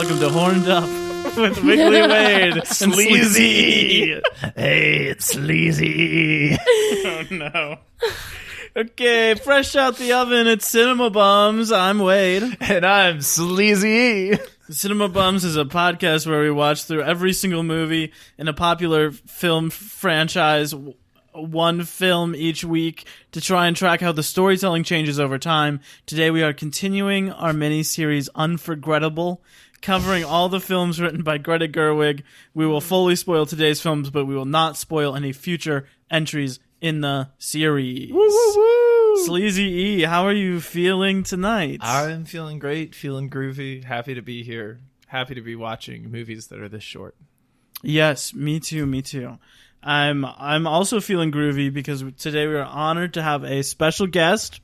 Welcome to Horned Up with Wiggly Wade and Sleazy. Hey, it's Sleazy. Oh, no. Okay, fresh out the oven, it's Cinema Bums. I'm Wade. And I'm Sleazy. Cinema Bums is a podcast where we watch through every single movie in a popular film franchise, one film each week, to try and track how the storytelling changes over time. Today we are continuing our mini-series Unforgettable, covering all the films written by Greta Gerwig. We will fully spoil today's films, but we will not spoil any future entries in the series. Woo, woo, woo. Sleazy E, how are you feeling tonight? I'm feeling great, feeling groovy, happy to be here, happy to be watching movies that are this short. Yes, me too. I'm also feeling groovy because today we are honored to have a special guest.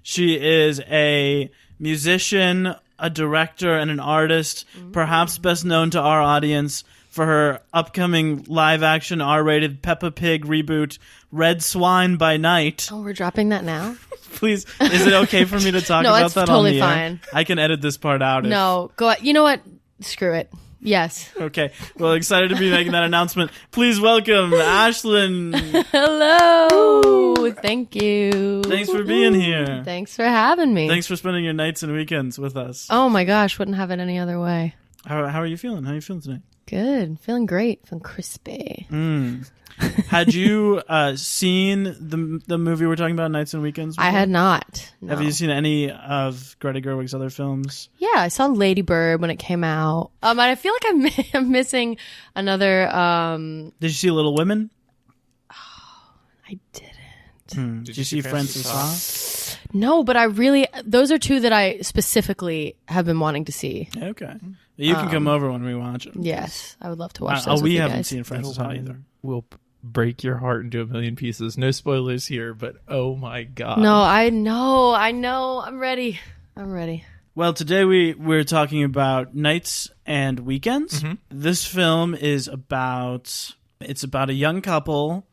She is a musician, a director, and an artist, perhaps best known to our audience for her upcoming live-action R-rated Peppa Pig reboot, Red Swine by Night. Oh, we're dropping that now? Please, is it okay for me to talk No, about it's that totally on the air? fine. I can edit this part out. No, go. You know what? Screw it. Yes. Okay. Well, excited to be making that announcement. Please welcome Ashlyn. Hello. Thank you. Thanks for being here. Thanks for having me. Thanks for spending your nights and weekends with us. Oh my gosh, wouldn't have it any other way. How are you feeling? How are you feeling tonight? Good. Feeling great. Feeling crispy. Had you seen the movie we're talking about, Nights and Weekends? Before? I had not. No. Have you seen any of Greta Gerwig's other films? Yeah, I saw Lady Bird when it came out. And I feel like I'm missing another. Did you see Little Women? I didn't. Did you see Frances Ha? No, but those are two that I specifically have been wanting to see. Okay. You can come over when we watch them. Yes, I would love to watch those with we you haven't guys. seen Frances Ha either. Will break your heart into a million pieces. No spoilers here, but oh my god. No, I know. I'm ready. Well, today we're talking about Nights and Weekends. This film is about a young couple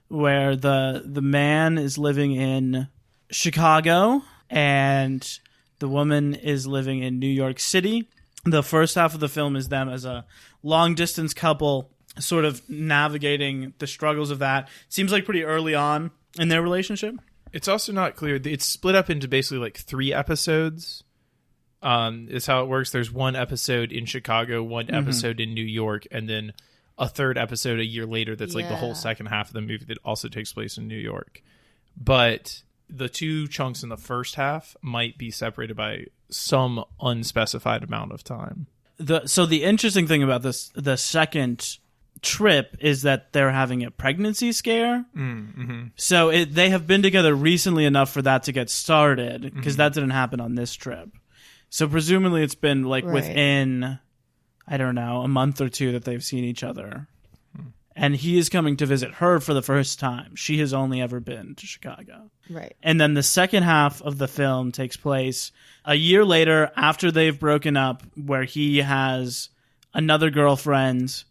where the man is living in Chicago and the woman is living in New York City. The first half of the film is them as a long-distance couple sort of navigating the struggles of that. Seems like pretty early on in their relationship. It's also not clear. It's split up into basically like 3 episodes. Is how it works. There's one episode in Chicago, one episode in New York, and then a third episode a year later that's like the whole second half of the movie that also takes place in New York. But the 2 chunks in the first half might be separated by some unspecified amount of time. So the interesting thing about the second trip is that they're having a pregnancy scare. So they have been together recently enough for that to get started, because that didn't happen on this trip. So presumably it's been like within, I don't know, a month or 2 that they've seen each other. And he is coming to visit her for the first time. She has only ever been to Chicago. Right. And then the second half of the film takes place a year later after they've broken up, where he has another girlfriend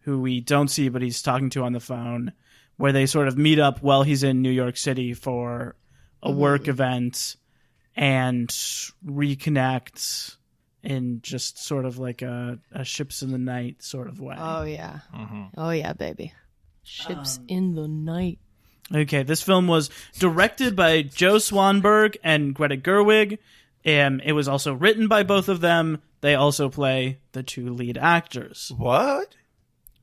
who we don't see, but he's talking to on the phone, where they sort of meet up while he's in New York City for a work event and reconnect in just sort of like a ships in the night sort of way. Oh yeah. Oh yeah, baby. Ships in the night. Okay, this film was directed by Joe Swanberg and Greta Gerwig. It was also written by both of them. They also play the 2 lead actors. What?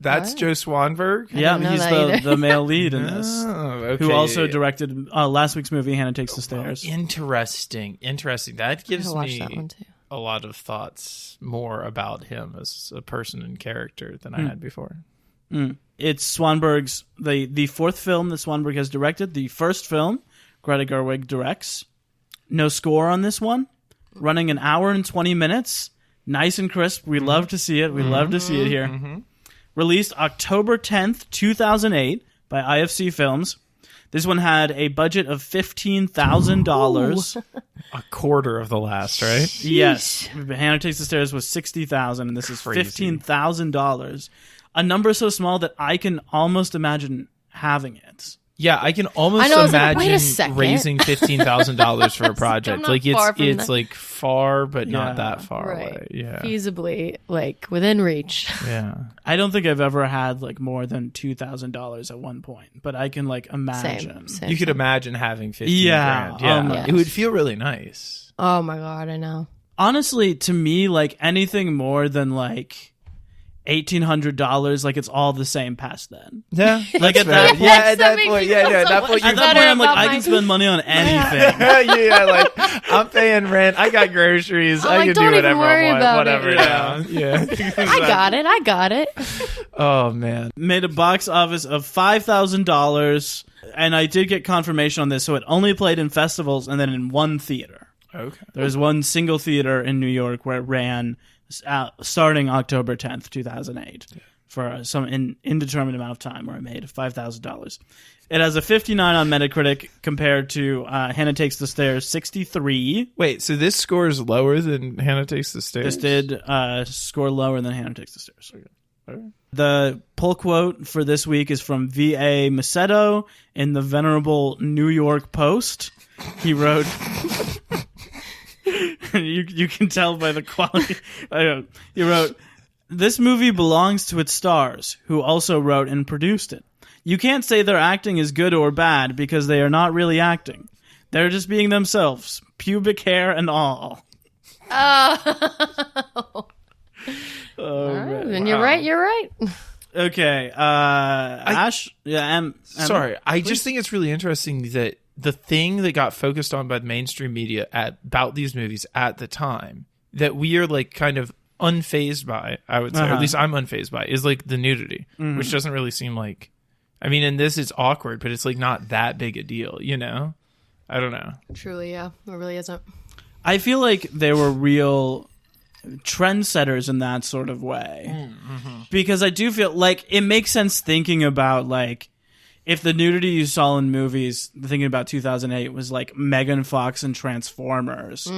That's Joe Swanberg? Yeah, know he's that the male lead in this. Oh, okay. Who also directed last week's movie, Hannah Takes the Stairs. Interesting. That gives I watched me that one too. a lot of thoughts more about him as a person and character than I had before. It's Swanberg's, the 4th film that Swanberg has directed. The first film Greta Gerwig directs. No score on this one. Running an hour and 20 minutes. Nice and crisp. We love to see it. We love to see it here. Released October 10th, 2008 by IFC Films. This one had a budget of $15,000. A quarter of the last, right? Yes. Hannah Takes the Stairs was $60,000, and this is $15,000. A number so small that I can almost imagine having it. Yeah, I can almost I know, I was like, imagine wait a second. raising $15,000 for a project. not Like far from it's that. like far, but Yeah. not that far Right. away. Yeah, Feasibly, like within reach. yeah. I don't think I've ever had like more than $2,000 at one point, but I can like imagine. Same. You could imagine having 15 Yeah, grand. Yeah, yes. it would feel really nice. Oh my god, I know. Honestly, to me, like anything more than like $1,800, like it's all the same past then. Yeah, Like at fair. that, Yeah, at That that makes point, me yeah, feel at so that much point, at you that better point, I'm like, about I my- can spend money on anything. yeah, like I'm paying rent, I got groceries, I'm I like, can don't do even whatever worry I want, about whatever. it. Now. Yeah. I got it. Oh man. Made a box office of $5,000, and I did get confirmation on this, so it only played in festivals and then in one theater. Okay. There was one single theater in New York where it ran starting October 10th, 2008, for some indeterminate amount of time, where it made $5,000. It has a 59 on Metacritic compared to Hannah Takes the Stairs 63. Wait, so this score is lower than Hannah Takes the Stairs? This did score lower than Hannah Takes the Stairs. The pull quote for this week is from V.A. Macedo in the venerable New York Post. He wrote... you can tell by the quality. He wrote, "This movie belongs to its stars, who also wrote and produced it. You can't say their acting is good or bad because they are not really acting. They're just being themselves, pubic hair and all." Oh. And you're right. You're right. Okay, Ash. Yeah, Sorry, I just think it's really interesting that the thing that got focused on by the mainstream media about these movies at the time that we are like kind of unfazed by, I would say, or at least I'm unfazed by, is like the nudity, which doesn't really seem like, I mean, in this it's awkward, but it's like not that big a deal, you know? I don't know. Truly, yeah. It really isn't. I feel like they were real trendsetters in that sort of way, because I do feel like it makes sense thinking about like if the nudity you saw in movies, thinking about 2008, was like Megan Fox and Transformers,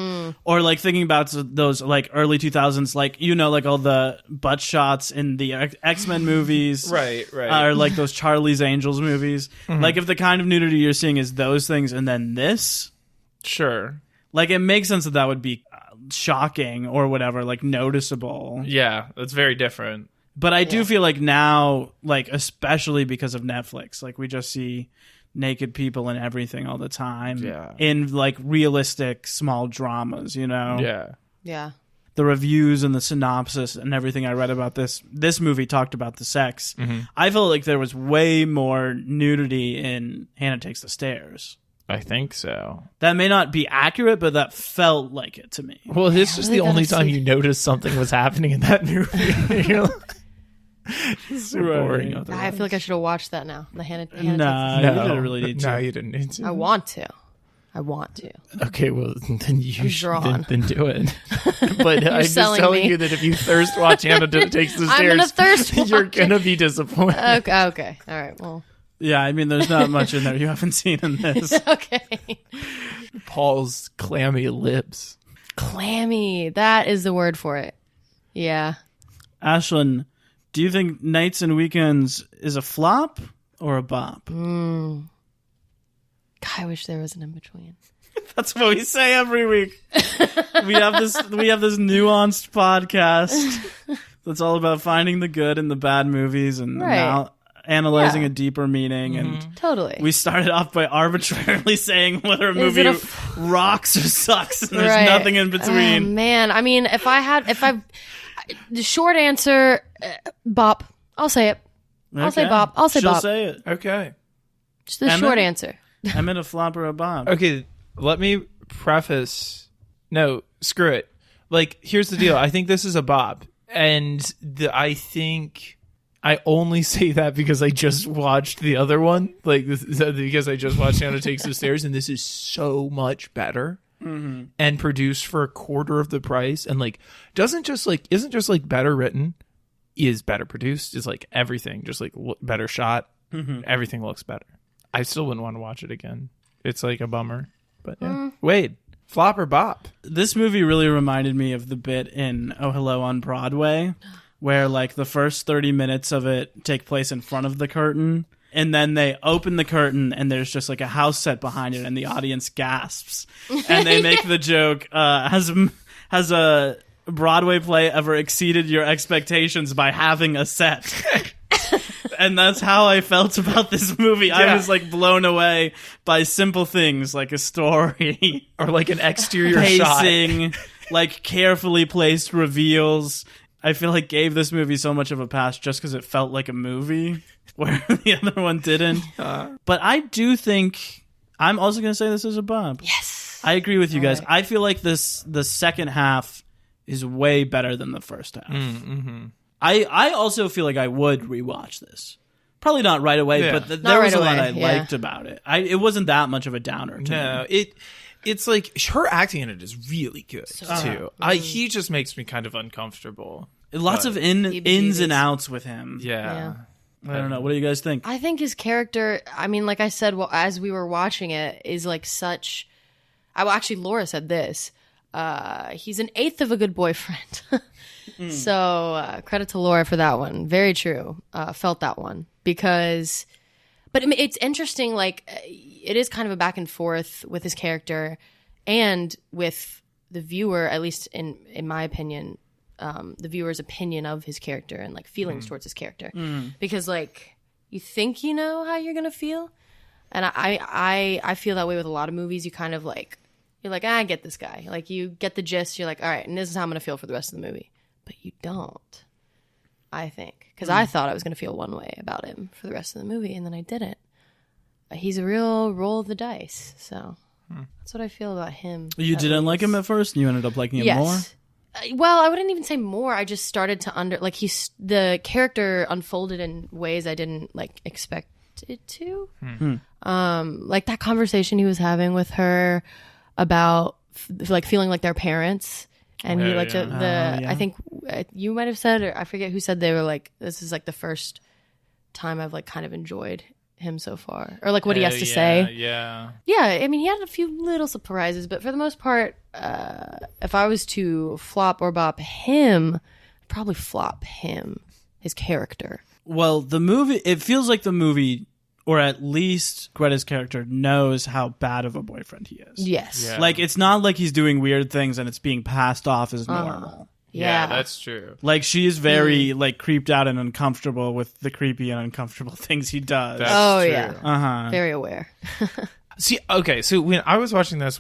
or like thinking about those like early 2000s, like, you know, like all the butt shots in the X-Men movies, Right. or like those Charlie's Angels movies. Like if the kind of nudity you're seeing is those things, and then this, Sure. like it makes sense that would be shocking or whatever, like noticeable. Yeah, that's very different. But I do feel like now, like especially because of Netflix, like we just see naked people and everything all the time. Yeah. In like realistic small dramas, you know. Yeah. Yeah. The reviews and the synopsis and everything I read about this movie talked about the sex. I felt like there was way more nudity in Hannah Takes the Stairs. I think so. That may not be accurate, but that felt like it to me. Well, this is really the only gotta time see- you noticed something was happening in that movie. You're like, it's so Right. boring. I otherwise. feel like I should have watched that now. The Hannah Nah, Takes you didn't really need to. No, you didn't need to. I want to. Okay, well then you should drawn. then do it. But I'm just selling telling me. you that if you thirst watch Hannah Takes the Stairs, I'm gonna thirst you're watch gonna be disappointed. Okay. All right. Well. Yeah, I mean, there's not much in there you haven't seen in this. Okay. Paul's clammy lips. Clammy. That is the word for it. Yeah. Ashlyn, do you think Nights and Weekends is a flop or a bop? God, I wish there was an in between. That's what we say every week. we have this nuanced podcast that's all about finding the good in the bad movies and Right. now analyzing Yeah. a deeper meaning. And Totally. we started off by arbitrarily saying whether a Is movie it a rocks or sucks, and there's Right. nothing in Oh, between. man, I mean, the short answer, bop. I'll say it. I'll say Okay. bop. I'll say She'll bop. say it. Okay. Just the Emma? short answer. I meant a flop or a bop. Okay, let me preface. No, screw it. Like, here's the deal. I think this is a bop. And I think I only say that because I just watched the other one. Like, because I just watched Hannah Takes the Stairs, and this is so much better. And produced for a quarter of the price. And, like, isn't just, like, better written, is better produced, is, like, everything. Just, like, better shot. Everything looks better. I still wouldn't want to watch it again. It's like a bummer. But yeah. Wade, flop or bop? This movie really reminded me of the bit in Oh Hello on Broadway, where like the first 30 minutes of it take place in front of the curtain, and then they open the curtain and there's just like a house set behind it and the audience gasps. And they make the joke, has a Broadway play ever exceeded your expectations by having a set? And that's how I felt about this movie. Yeah. I was like blown away by simple things like a story or like an exterior pacing, shot. like carefully placed reveals. I feel like gave this movie so much of a pass just because it felt like a movie where the other one didn't. But I do think I'm also going to say this is a bump. Yes. I agree with you guys. Right. I feel like the second half is way better than the first half. Mm-hmm. I also feel like I would rewatch this. Probably not right away, Yeah. but there right was a lot away, I yeah. liked about it. It wasn't that much of a downer to No, me. it's like her acting in it is really good too. He just makes me kind of uncomfortable. Lots of ins and outs with him. Yeah. I don't know. What do you guys think? I think his character, I mean, like I said, well, as we were watching it, is like such. Actually, Laura said this. He's an eighth of a good boyfriend. So credit to Laura for that one. Very true. Felt that one because, but I mean, it's interesting. Like it is kind of a back and forth with his character and with the viewer, at least in my opinion, the viewer's opinion of his character and like feelings towards his character. Because like you think you know how you're gonna feel, and I feel that way with a lot of movies. You kind of like you're like, I get this guy. Like you get the gist. You're like, all right, and this is how I'm gonna feel for the rest of the movie. But you don't, I think, because I thought I was gonna feel one way about him for the rest of the movie, and then I didn't. He's a real roll of the dice. So that's what I feel about him. You didn't like him at first? You ended up liking him more? Well, I wouldn't even say more. I just started to the character unfolded in ways I didn't like expect it to. Like that conversation he was having with her about like feeling like their parents, and he like I think you might have said, or I forget who said, they were like, this is like the first time I've like kind of enjoyed him so far, or like what he has to say. Yeah. I mean, he had a few little surprises, but for the most part, if I was to flop or bop him, I'd probably flop him, his character. Well, the movie, it feels like the movie, or at least Greta's character, knows how bad of a boyfriend he is. Yes. Yeah. Like, it's not like he's doing weird things and it's being passed off as normal. Yeah, that's true. Like, she is very, like, creeped out and uncomfortable with the creepy and uncomfortable things he does. That's true. Yeah. Uh-huh. Very aware. See, okay, so when I was watching this,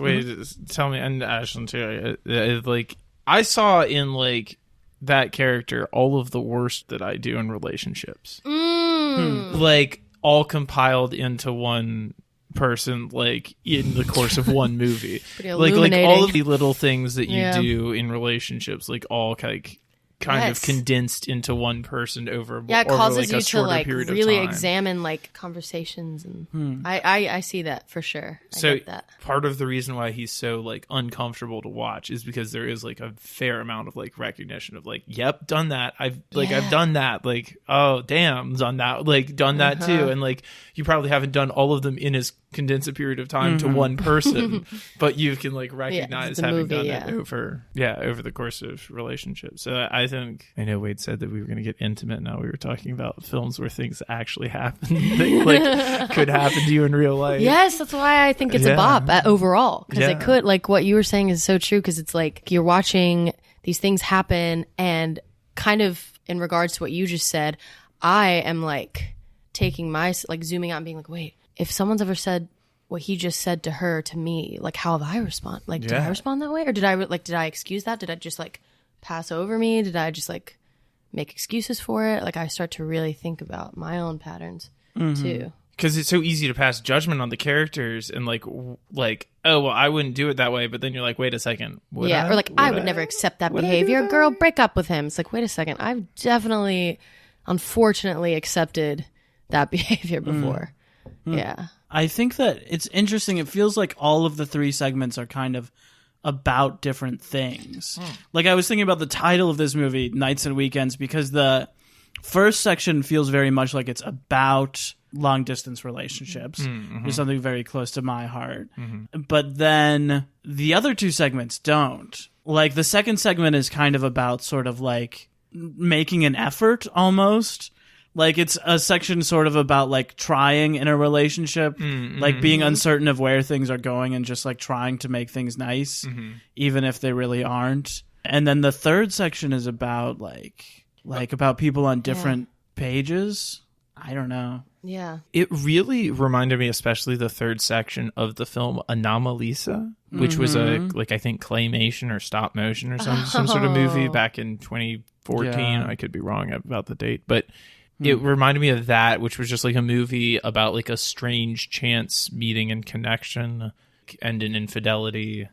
tell me, and Ashlyn too, like, I saw in, like, that character all of the worst that I do in relationships. Like, all compiled into one person, like, in the course of one movie. like all of the little things that you do in relationships, like, all kind of condensed into one person over it causes like you a to shorter like period really of time. examine like conversations, and I see that for sure. I So get that. part of the reason why he's so like uncomfortable to watch is because there is like a fair amount of like recognition of like, yep, done that. I've done that. Like, oh damn, done that. Like, done that too. And like, you probably haven't done all of them in as condensed a period of time to one person, but you can like recognize having done it over the course of relationships. So I think, I know Wade said that we were going to get intimate. Now we were talking about films where things actually happen, that, like, could happen to you in real life. Yes, that's why I think it's a bop overall, because it could, like what you were saying is so true, because it's like you're watching these things happen, and kind of in regards to what you just said, I am like taking my, like zooming out and being like, wait, if someone's ever said what he just said to her to me, like how have I respond? Like, did I respond that way, or did I excuse that? Did I just like pass over me? Did I just like make excuses for it? Like, I start to really think about my own patterns too. Because it's so easy to pass judgment on the characters and like, oh, well, I wouldn't do it that way. But then you're like, wait a second. Or like, I would never accept that behavior. Girl, break up with him. It's like, wait a second. I've definitely, unfortunately, accepted that behavior before. Yeah. I think that it's interesting. It feels like all of the three segments are kind of about different things. Like, I was thinking about the title of this movie, Nights and Weekends, because the first section feels very much like it's about long distance relationships, which is something very close to my heart. But then the other two segments don't. Like, the second segment is kind of about sort of like making an effort almost, Like, it's a section sort of about, like, trying in a relationship, like, being uncertain of where things are going and just, like, trying to make things nice, even if they really aren't. And then the third section is about, like about people on different pages. I don't know. Yeah. It really reminded me, especially the third section of the film Anomalisa, which was I think claymation or stop motion or some sort of movie back in 2014. Yeah. I could be wrong about the date, but it reminded me of that, which was just like a movie about like a strange chance meeting and connection and an infidelity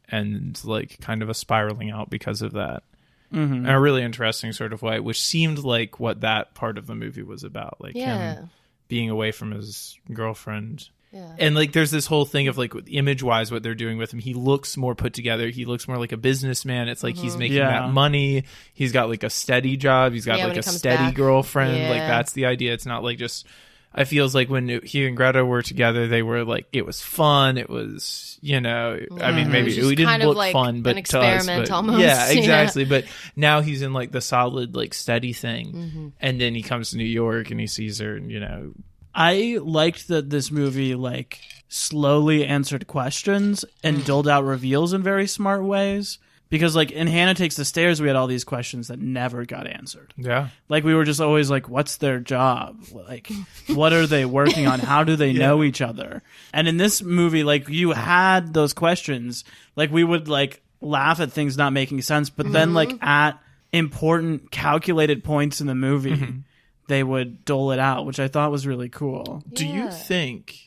and like kind of a spiraling out because of that. In a really interesting sort of way, which seemed like what that part of the movie was about, like him being away from his girlfriend. Yeah. And like there's this whole thing of like image wise what they're doing with him. He looks more put together. He looks more like a businessman. It's like he's making that money. He's got like a steady job. He's got like a steady girlfriend. Like that's the idea. It's not like just I feels like when he and Greta were together, they were like, it was fun. It was, I mean, maybe we didn't look like fun, but an experiment to us, almost. Yeah, exactly. But now he's in like the solid, like steady thing. And then he comes to New York and he sees her and, I liked that this movie like slowly answered questions and doled out reveals in very smart ways. Because like in Hannah Takes the Stairs, we had all these questions that never got answered. Yeah. Like we were just always like, what's their job? Like, what are they working on? How do they know each other? And in this movie, like you had those questions. Like we would like laugh at things not making sense. But then like at important calculated points in the movie, they would dole it out, which I thought was really cool. Yeah. Do you think,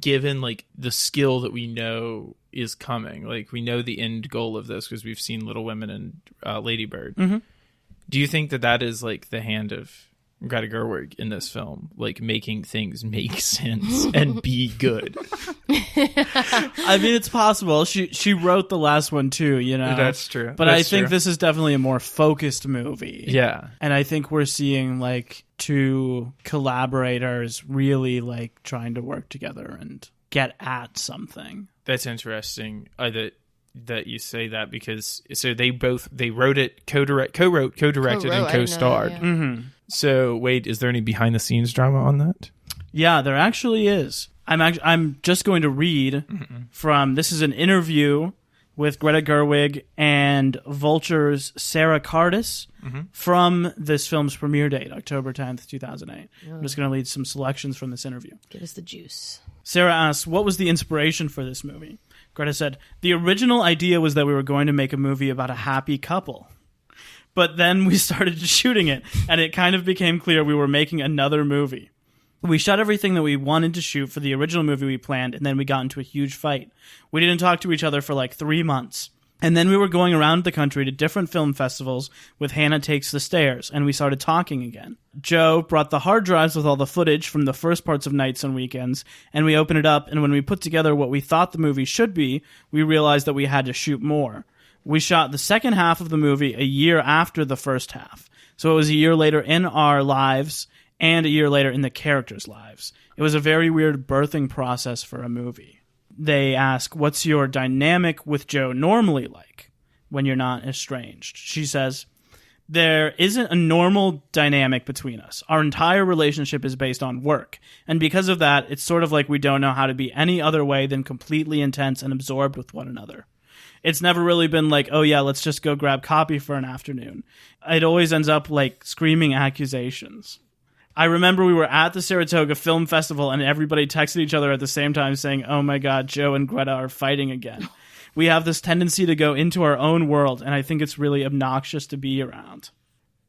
given like the skill that we know is coming, like we know the end goal of this because we've seen Little Women and Lady Bird, do you think that is like the hand of Greta Gerwig in this film, like making things make sense and be good? I mean, it's possible. She wrote the last one too, That's true. But I think this is definitely a more focused movie. Yeah. And I think we're seeing like two collaborators really like trying to work together and get at something. That's interesting that you say that, because so they wrote it, co-directed and co-starred. So wait, is there any behind the scenes drama on that? Yeah, there actually is. I'm just going to read from, this is an interview with Greta Gerwig and Vulture's Sarah Cardis from this film's premiere date, October 10th, 2008. I'm just going to read some selections from this interview. Give us the juice. Sarah asks, what was the inspiration for this movie? Greta said, the original idea was that we were going to make a movie about a happy couple. But then we started shooting it, and it kind of became clear we were making another movie. We shot everything that we wanted to shoot for the original movie we planned, and then we got into a huge fight. We didn't talk to each other for like 3 months. And then we were going around the country to different film festivals with Hannah Takes the Stairs, and we started talking again. Joe brought the hard drives with all the footage from the first parts of Nights and Weekends, and we opened it up, and when we put together what we thought the movie should be, we realized that we had to shoot more. We shot the second half of the movie a year after the first half. So it was a year later in our lives and a year later in the characters' lives. It was a very weird birthing process for a movie. They ask, what's your dynamic with Joe normally like when you're not estranged? She says, there isn't a normal dynamic between us. Our entire relationship is based on work. And because of that, it's sort of like we don't know how to be any other way than completely intense and absorbed with one another. It's never really been like, oh yeah, let's just go grab coffee for an afternoon. It always ends up like screaming accusations. I remember we were at the Saratoga Film Festival and everybody texted each other at the same time saying, oh my God, Joe and Greta are fighting again. We have this tendency to go into our own world, and I think it's really obnoxious to be around.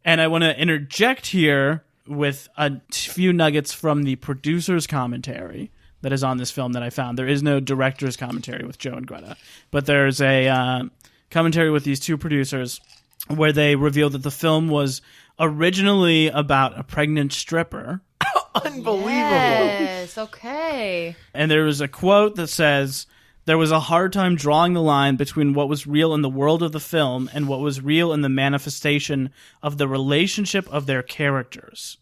And I want to interject here with a few nuggets from the producer's commentary that is on this film that I found. There is no director's commentary with Joe and Greta, but there's a commentary with these two producers where they reveal that the film was originally about a pregnant stripper. Unbelievable. Yes, okay. And there was a quote that says, there was a hard time drawing the line between what was real in the world of the film and what was real in the manifestation of the relationship of their characters.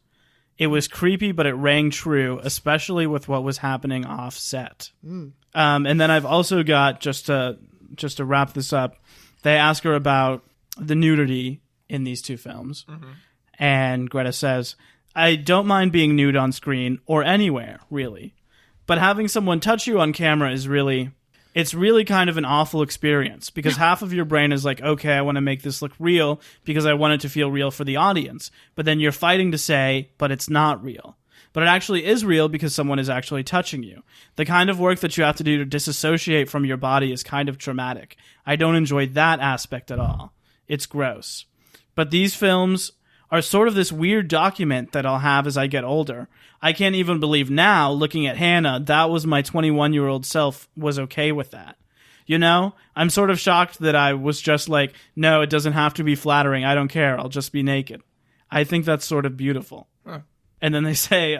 It was creepy, but it rang true, especially with what was happening off set. And then I've also got, just to wrap this up, they ask her about the nudity in these two films. And Greta says, I don't mind being nude on screen or anywhere, really. But having someone touch you on camera is really... It's really kind of an awful experience because half of your brain is like, okay, I want to make this look real because I want it to feel real for the audience. But then you're fighting to say, but it's not real. But it actually is real because someone is actually touching you. The kind of work that you have to do to disassociate from your body is kind of traumatic. I don't enjoy that aspect at all. It's gross. But these films are sort of this weird document that I'll have as I get older. I can't even believe now, looking at Hannah, that was my 21-year-old self was okay with that. You know? I'm sort of shocked that I was just like, no, it doesn't have to be flattering. I don't care. I'll just be naked. I think that's sort of beautiful. Huh. And then they say,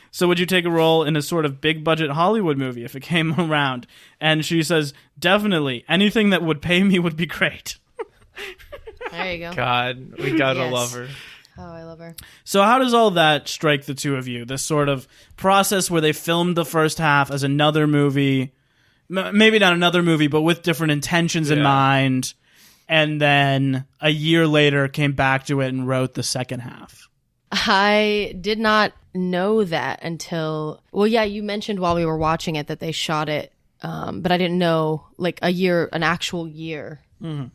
so would you take a role in a sort of big-budget Hollywood movie if it came around? And she says, definitely. Anything that would pay me would be great. There you go. God, we gotta love her. Oh, I love her. So how does all that strike the two of you? This sort of process where they filmed the first half as another movie, maybe not another movie, but with different intentions in mind, and then a year later came back to it and wrote the second half. I did not know that until... Well, yeah, you mentioned while we were watching it that they shot it, but I didn't know, like, an actual year. Mm-hmm.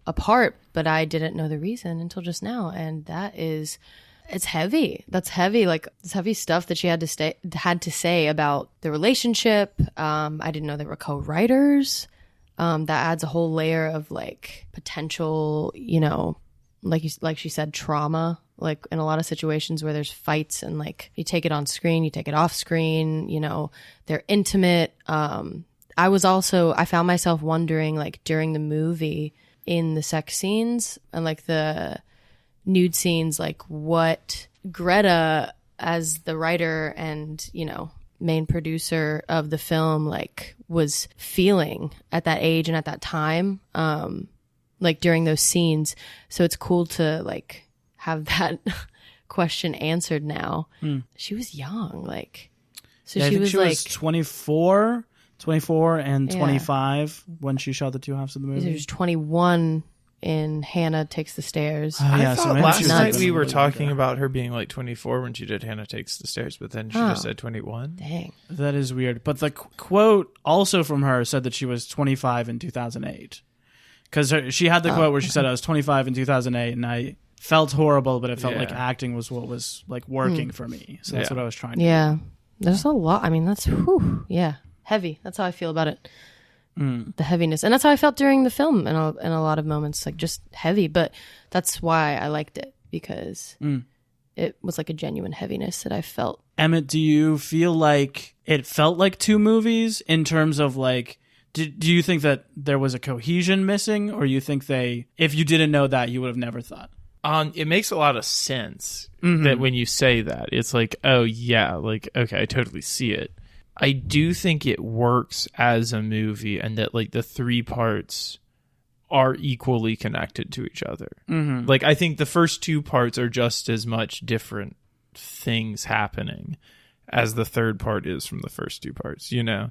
Apart, but I didn't know the reason until just now, and it's heavy. That's heavy. Like, it's heavy stuff that she had to say about the relationship. I didn't know they were co-writers. That adds a whole layer of like potential, you know, like she said, trauma. Like in a lot of situations where there's fights and like you take it on screen, you take it off screen. You know, they're intimate. I found myself wondering, like, during the movie, in the sex scenes and like the nude scenes, like what Greta, as the writer and, you know, main producer of the film, like was feeling at that age and at that time, like during those scenes. So it's cool to like have that question answered now. She was young, like, so yeah, she was 24 and 25 when she shot the two halves of the movie. She was 21 in Hannah Takes the Stairs. I thought last night we were talking about her being like 24 when she did Hannah Takes the Stairs, but then she just said 21. Dang. That is weird. But the quote also from her said that she was 25 in 2008. Because she had the quote where she said, I was 25 in 2008, and I felt horrible, but it felt like acting was what was like working for me. So that's what I was trying to do. There's a lot. I mean, that's, heavy. That's how I feel about it. The heaviness. And that's how I felt during the film in a lot of moments, like just heavy. But that's why I liked it, because it was like a genuine heaviness that I felt. Emmett, do you feel like it felt like two movies in terms of like, do you think that there was a cohesion missing, or you think if you didn't know that, you would have never thought? It makes a lot of sense that when you say that, it's like, oh yeah, like, okay, I totally see it. I do think it works as a movie, and that like the three parts are equally connected to each other. Mm-hmm. Like, I think the first two parts are just as much different things happening as the third part is from the first two parts, you know?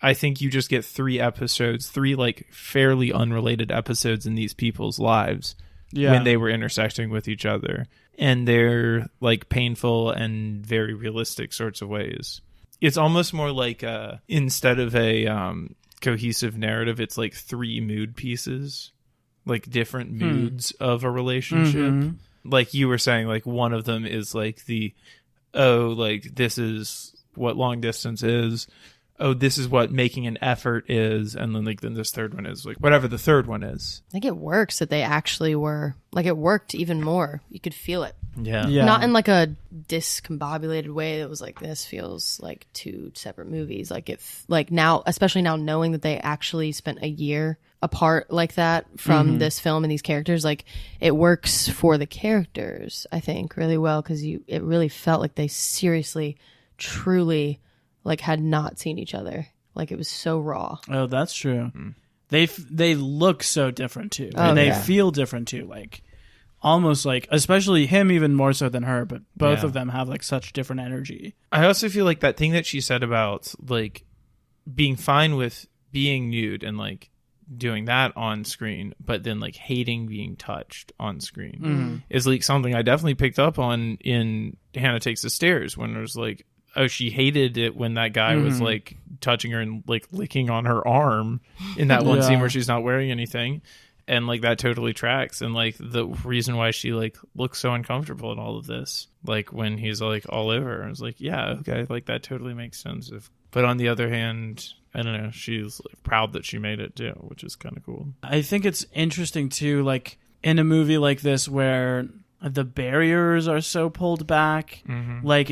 I think you just get three like fairly unrelated episodes in these people's lives when they were intersecting with each other, and they're like painful and very realistic sorts of ways. It's almost more like instead of a cohesive narrative, it's like three mood pieces, like different moods of a relationship. Mm-hmm. Like you were saying, like one of them is like like this is what long distance is. Oh, this is what making an effort is. And then this third one is like whatever the third one is. I think it works that they actually were, like, it worked even more. You could feel it. Yeah. Not in like a discombobulated way that was like, this feels like two separate movies. Like like now, especially now knowing that they actually spent a year apart like that from this film and these characters, like it works for the characters, I think, really well, because it really felt like they seriously, truly like had not seen each other. Like it was so raw. Oh, that's true. They look so different too, and they feel different too. Like almost like, especially him even more so than her, but both of them have like such different energy. I also feel like that thing that she said about like being fine with being nude and like doing that on screen, but then like hating being touched on screen is like something I definitely picked up on in Hannah Takes the Stairs, when it was like, oh, she hated it when that guy was like touching her and like licking on her arm in that one scene where she's not wearing anything. And like that totally tracks. And like the reason why she like looks so uncomfortable in all of this, like when he's like all over her, I was like, yeah, okay, like that totally makes sense. But on the other hand, I don't know, she's proud that she made it too, which is kind of cool. I think it's interesting too, like in a movie like this where the barriers are so pulled back, like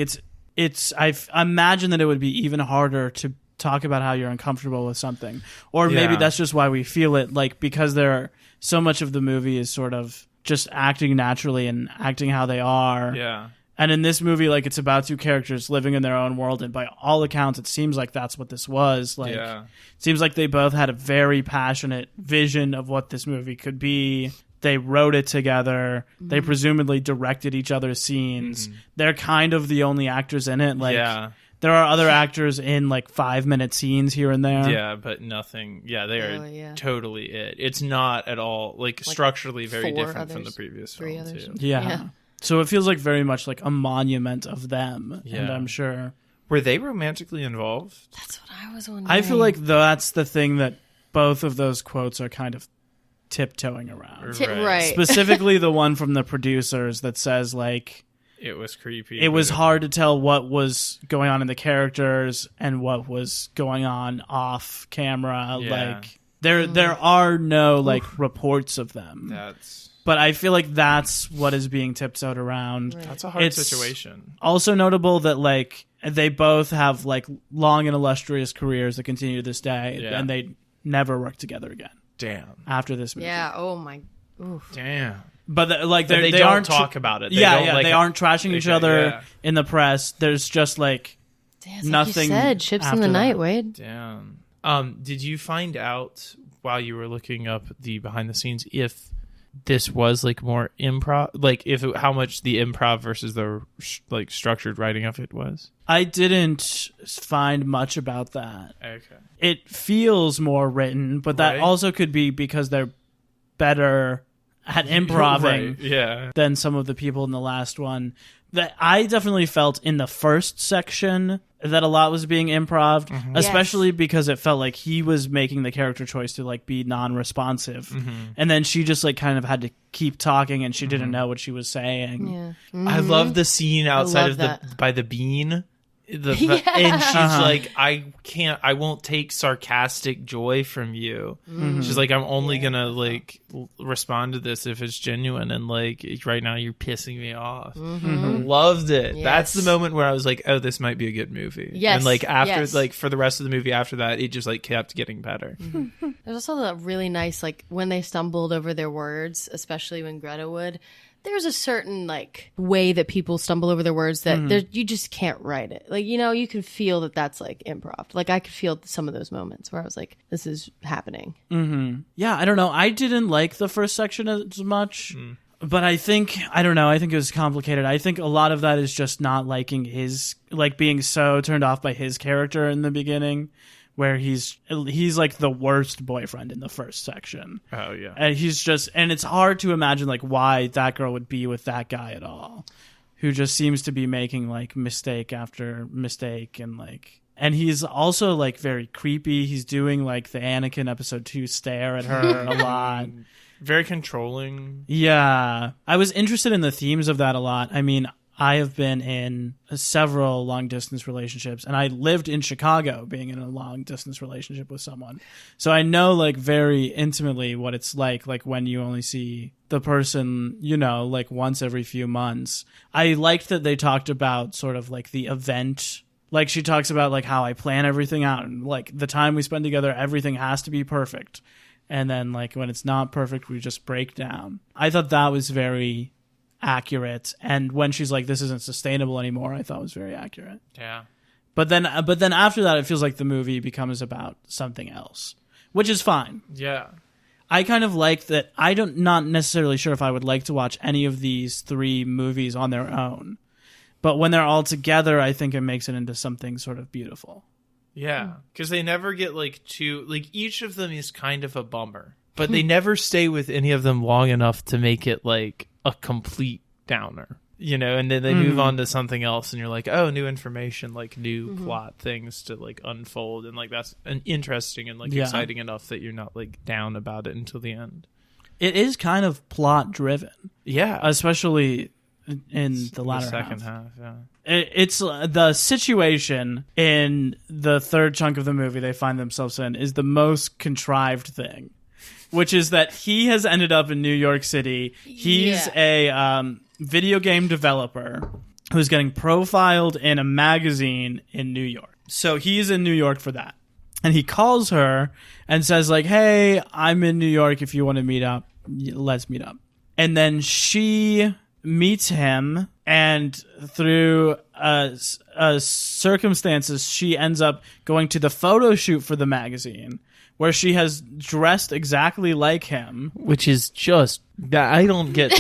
I imagine that it would be even harder to talk about how you're uncomfortable with something, or maybe that's just why we feel it, like because so much of the movie is sort of just acting naturally and acting how they are. Yeah. And in this movie, like, it's about two characters living in their own world, and by all accounts, it seems like that's what this was. Like, it seems like they both had a very passionate vision of what this movie could be. They wrote it together. They presumably directed each other's scenes. They're kind of the only actors in it. Like, there are other actors in like 5-minute scenes here and there. Yeah, but nothing. Yeah, they are totally it. It's not at all like structurally very different from the previous film too. Yeah. So it feels like very much like a monument of them. Yeah. And I'm sure. Were they romantically involved? That's what I was wondering. I feel like that's the thing that both of those quotes are kind of tiptoeing around. Right. Specifically the one from the producers that says like, it was creepy. It was hard to tell what was going on in the characters and what was going on off camera. Yeah. Like there are no like reports of them. But I feel like that's what is being tiptoed around. Right. That's a hard situation. Also notable that like they both have like long and illustrious careers that continue to this day, and they never work together again. Damn. After this movie. Yeah. Oh my. Oof. Damn. But like they don't aren't talk about it. They aren't trashing each other in the press. There's just like nothing. Like you said, ships in the night, Wade. Damn. Did you find out while you were looking up the behind the scenes if this was like more improv, like how much the improv versus the like structured writing of it was? I didn't find much about that. Okay. It feels more written, but that also could be because they're better at improving than some of the people in the last one. That I definitely felt in the first section that a lot was being improved, especially because it felt like he was making the character choice to like be non-responsive, and then she just like kind of had to keep talking, and she didn't know what she was saying. Yeah. I love the scene outside of by the bean. And she's like, I won't take sarcastic joy from you. She's like, I'm only gonna like respond to this if it's genuine, and like right now you're pissing me off. Loved it. Yes. That's the moment where I was like, oh, this might be a good movie. Yes. And like after like for the rest of the movie after that, it just like kept getting better. There's also a really nice like when they stumbled over their words, especially when Greta would. There's a certain like way that people stumble over their words that you just can't write it. Like, you know, you can feel that that's like improv. Like I could feel some of those moments where I was like, this is happening. Yeah, I don't know. I didn't like the first section as much, but I think it was complicated. I think a lot of that is just not liking his, like being so turned off by his character in the beginning, where he's like the worst boyfriend in the first section. Oh yeah. And and it's hard to imagine like why that girl would be with that guy at all, who just seems to be making like mistake after mistake, and he's also like very creepy. He's doing like the Anakin episode 2 stare at her a lot. Very controlling. Yeah. I was interested in the themes of that a lot. I mean, I have been in several long-distance relationships, and I lived in Chicago being in a long-distance relationship with someone. So I know, like, very intimately what it's like when you only see the person, you know, like, once every few months. I liked that they talked about sort of, like, the event. Like, she talks about, like, how I plan everything out, and, like, the time we spend together, everything has to be perfect. And then, like, when it's not perfect, we just break down. I thought that was very accurate, and when she's like, this isn't sustainable anymore, I thought was very accurate. Yeah. But then after that, it feels like the movie becomes about something else, which is fine. Yeah. I kind of like that. Not necessarily sure if I would like to watch any of these 3 movies on their own, but when they're all together, I think it makes it into something sort of beautiful. Yeah, because they never get like too like each of them is kind of a bummer, but they never stay with any of them long enough to make it like a complete downer, you know. And then they move on to something else, and you're like, oh, new information, like new plot things to like unfold, and like that's interesting and like exciting enough that you're not like down about it until the end. It is kind of plot driven, yeah, especially in the latter second half. Yeah. It's the situation in the third chunk of the movie they find themselves in is the most contrived thing, which is that he has ended up in New York City. He's a video game developer who's getting profiled in a magazine in New York. So he's in New York for that. And he calls her and says like, hey, I'm in New York. If you want to meet up, let's meet up. And then she meets him, and through circumstances, she ends up going to the photo shoot for the magazine, where she has dressed exactly like him, which is just I don't get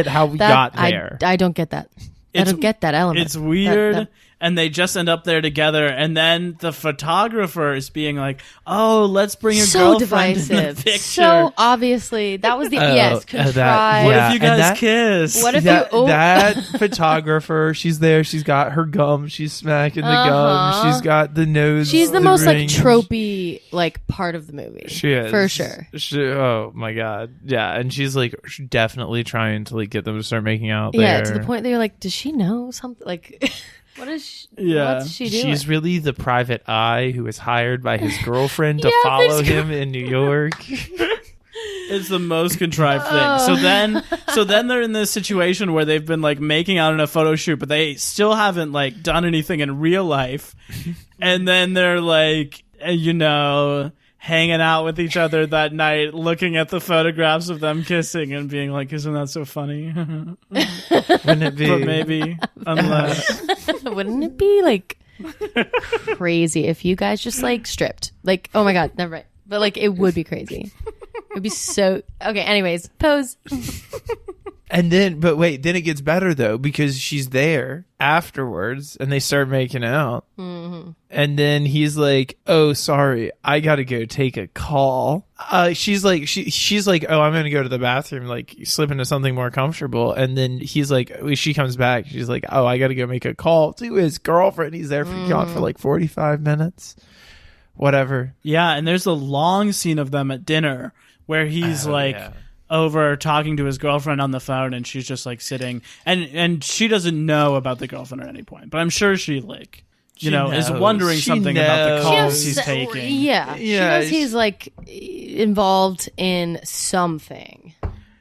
how we got there. I don't get that. I don't get that element. It's weird. And they just end up there together, and then the photographer is being like, "Oh, let's bring your girlfriend in the picture." So obviously, that was the contrived. What if you guys kiss? What if that photographer? She's there. She's got her gum. She's smacking the gum. She's got the nose. She's the most ring. Like tropey like part of the movie. She is for sure. Oh my god, yeah, and she's like definitely trying to like get them to start making out. Yeah, there. to the point that you're like, does she know something? Like. What's she doing? She's really the private eye who is hired by his girlfriend to follow him in New York. It's the most contrived thing. So then they're in this situation where they've been like making out in a photo shoot, but they still haven't like done anything in real life. And then they're like, you know, hanging out with each other that night, looking at the photographs of them kissing and being like, isn't that so funny? Wouldn't it be? But maybe, unless. Wouldn't it be like crazy if you guys just like stripped? Like, oh my God, never mind. But like, it would be crazy. It'd be so. Okay, anyways, pose. And then, but wait, then it gets better though, because she's there afterwards and they start making out. Mm-hmm. And then he's like, oh, sorry, I got to go take a call. She's like, she's like, oh, I'm going to go to the bathroom, like slip into something more comfortable. And then he's like, she comes back. She's like, oh, I got to go make a call to his girlfriend. He's there gone for like 45 minutes, whatever. Yeah. And there's a long scene of them at dinner where he's over talking to his girlfriend on the phone, and she's just like sitting, and she doesn't know about the girlfriend at any point, but I'm sure she like is wondering something about the calls he's taking. Yeah, she knows he's like involved in something.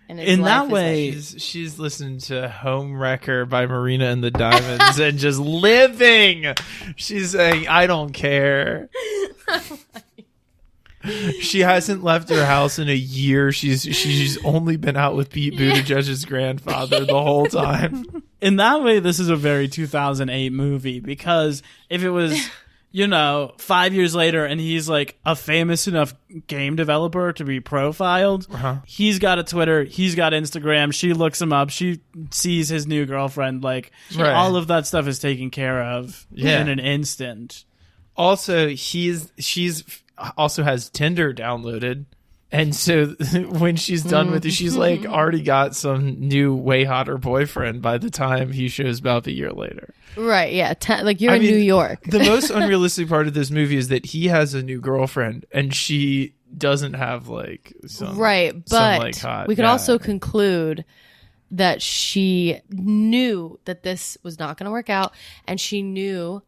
In that way, she's listening to Home Wrecker by Marina and the Diamonds and just living. She's saying, I don't care. She hasn't left her house in a year. She's only been out with Pete Buttigieg's grandfather the whole time. In that way, this is a very 2008 movie, because if it was, 5 years later and he's like a famous enough game developer to be profiled, he's got a Twitter, he's got Instagram, she looks him up, she sees his new girlfriend, like all of that stuff is taken care of in an instant. Also, she's also has Tinder downloaded, and so when she's done with it, she's like already got some new way hotter boyfriend by the time he shows up a year later. Right, yeah. Like you're in New York. The most unrealistic part of this movie is that he has a new girlfriend and she doesn't have like some but hot, we could also conclude that she knew that this was not going to work out, and she knew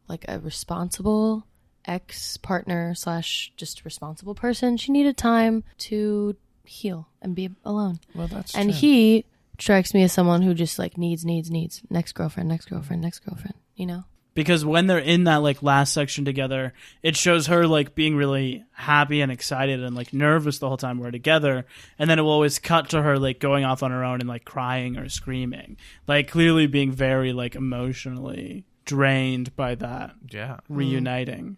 like a responsible ex-partner / just responsible person, she needed time to heal and be alone. Well, that's and true. He strikes me as someone who just like needs next girlfriend, because when they're in that like last section together, it shows her like being really happy and excited and like nervous the whole time we're together, and then it will always cut to her like going off on her own and like crying or screaming, like clearly being very like emotionally drained by that reuniting,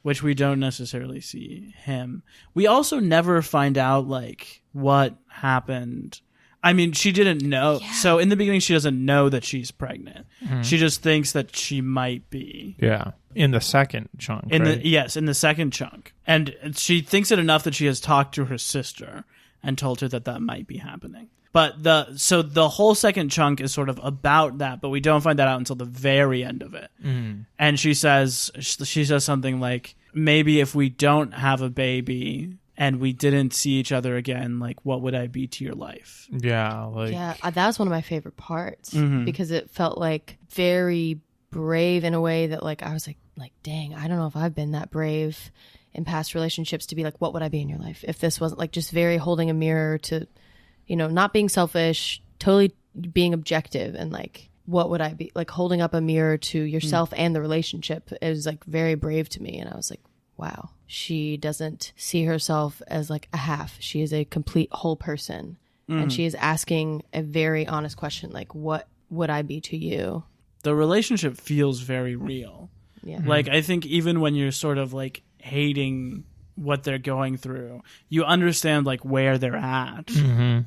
which we don't necessarily see him. We also never find out like what happened. I mean, she didn't know. Yeah. So in the beginning, she doesn't know that she's pregnant. She just thinks that she might be. Yeah. In the second chunk, In right? in the second chunk. And she thinks it enough that she has talked to her sister and told her that that might be happening. But the whole second chunk is sort of about that, but we don't find that out until the very end of it. And she says something like, maybe if we don't have a baby and we didn't see each other again, like, what would I be to your life? Yeah. Like, Yeah, that was one of my favorite parts because it felt like very brave in a way that like I was like, dang, I don't know if I've been that brave in past relationships to be like, what would I be in your life if this wasn't like just very holding a mirror to, you know, not being selfish, totally being objective and like, what would I be like holding up a mirror to yourself and the relationship. It was like very brave to me. And I was like, wow, she doesn't see herself as like a half. She is a complete whole person. And she is asking a very honest question, like, what would I be to you? The relationship feels very real. Yeah. Like, I think even when you're sort of like hating what they're going through, you understand like where they're at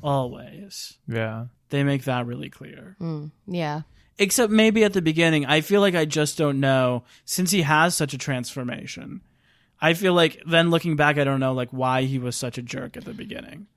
always. yeah. They make that really clear. Yeah. Except maybe at the beginning, I feel like I just don't know, since he has such a transformation. I feel like then looking back, I don't know like why he was such a jerk at the beginning.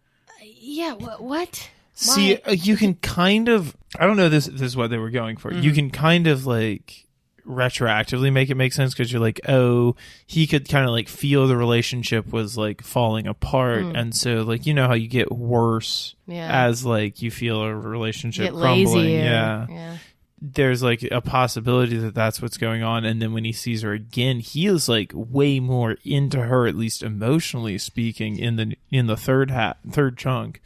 Yeah. What? See, you can kind of, I don't know, this is what they were going for. You can kind of like retroactively make it make sense because you're like, oh, he could kind of like feel the relationship was like falling apart. And so like, you know how you get worse as like you feel a relationship Get crumbling. lazy. Yeah. There's like a possibility that that's what's going on. And then when he sees her again, he is like way more into her, at least emotionally speaking, in the third chunk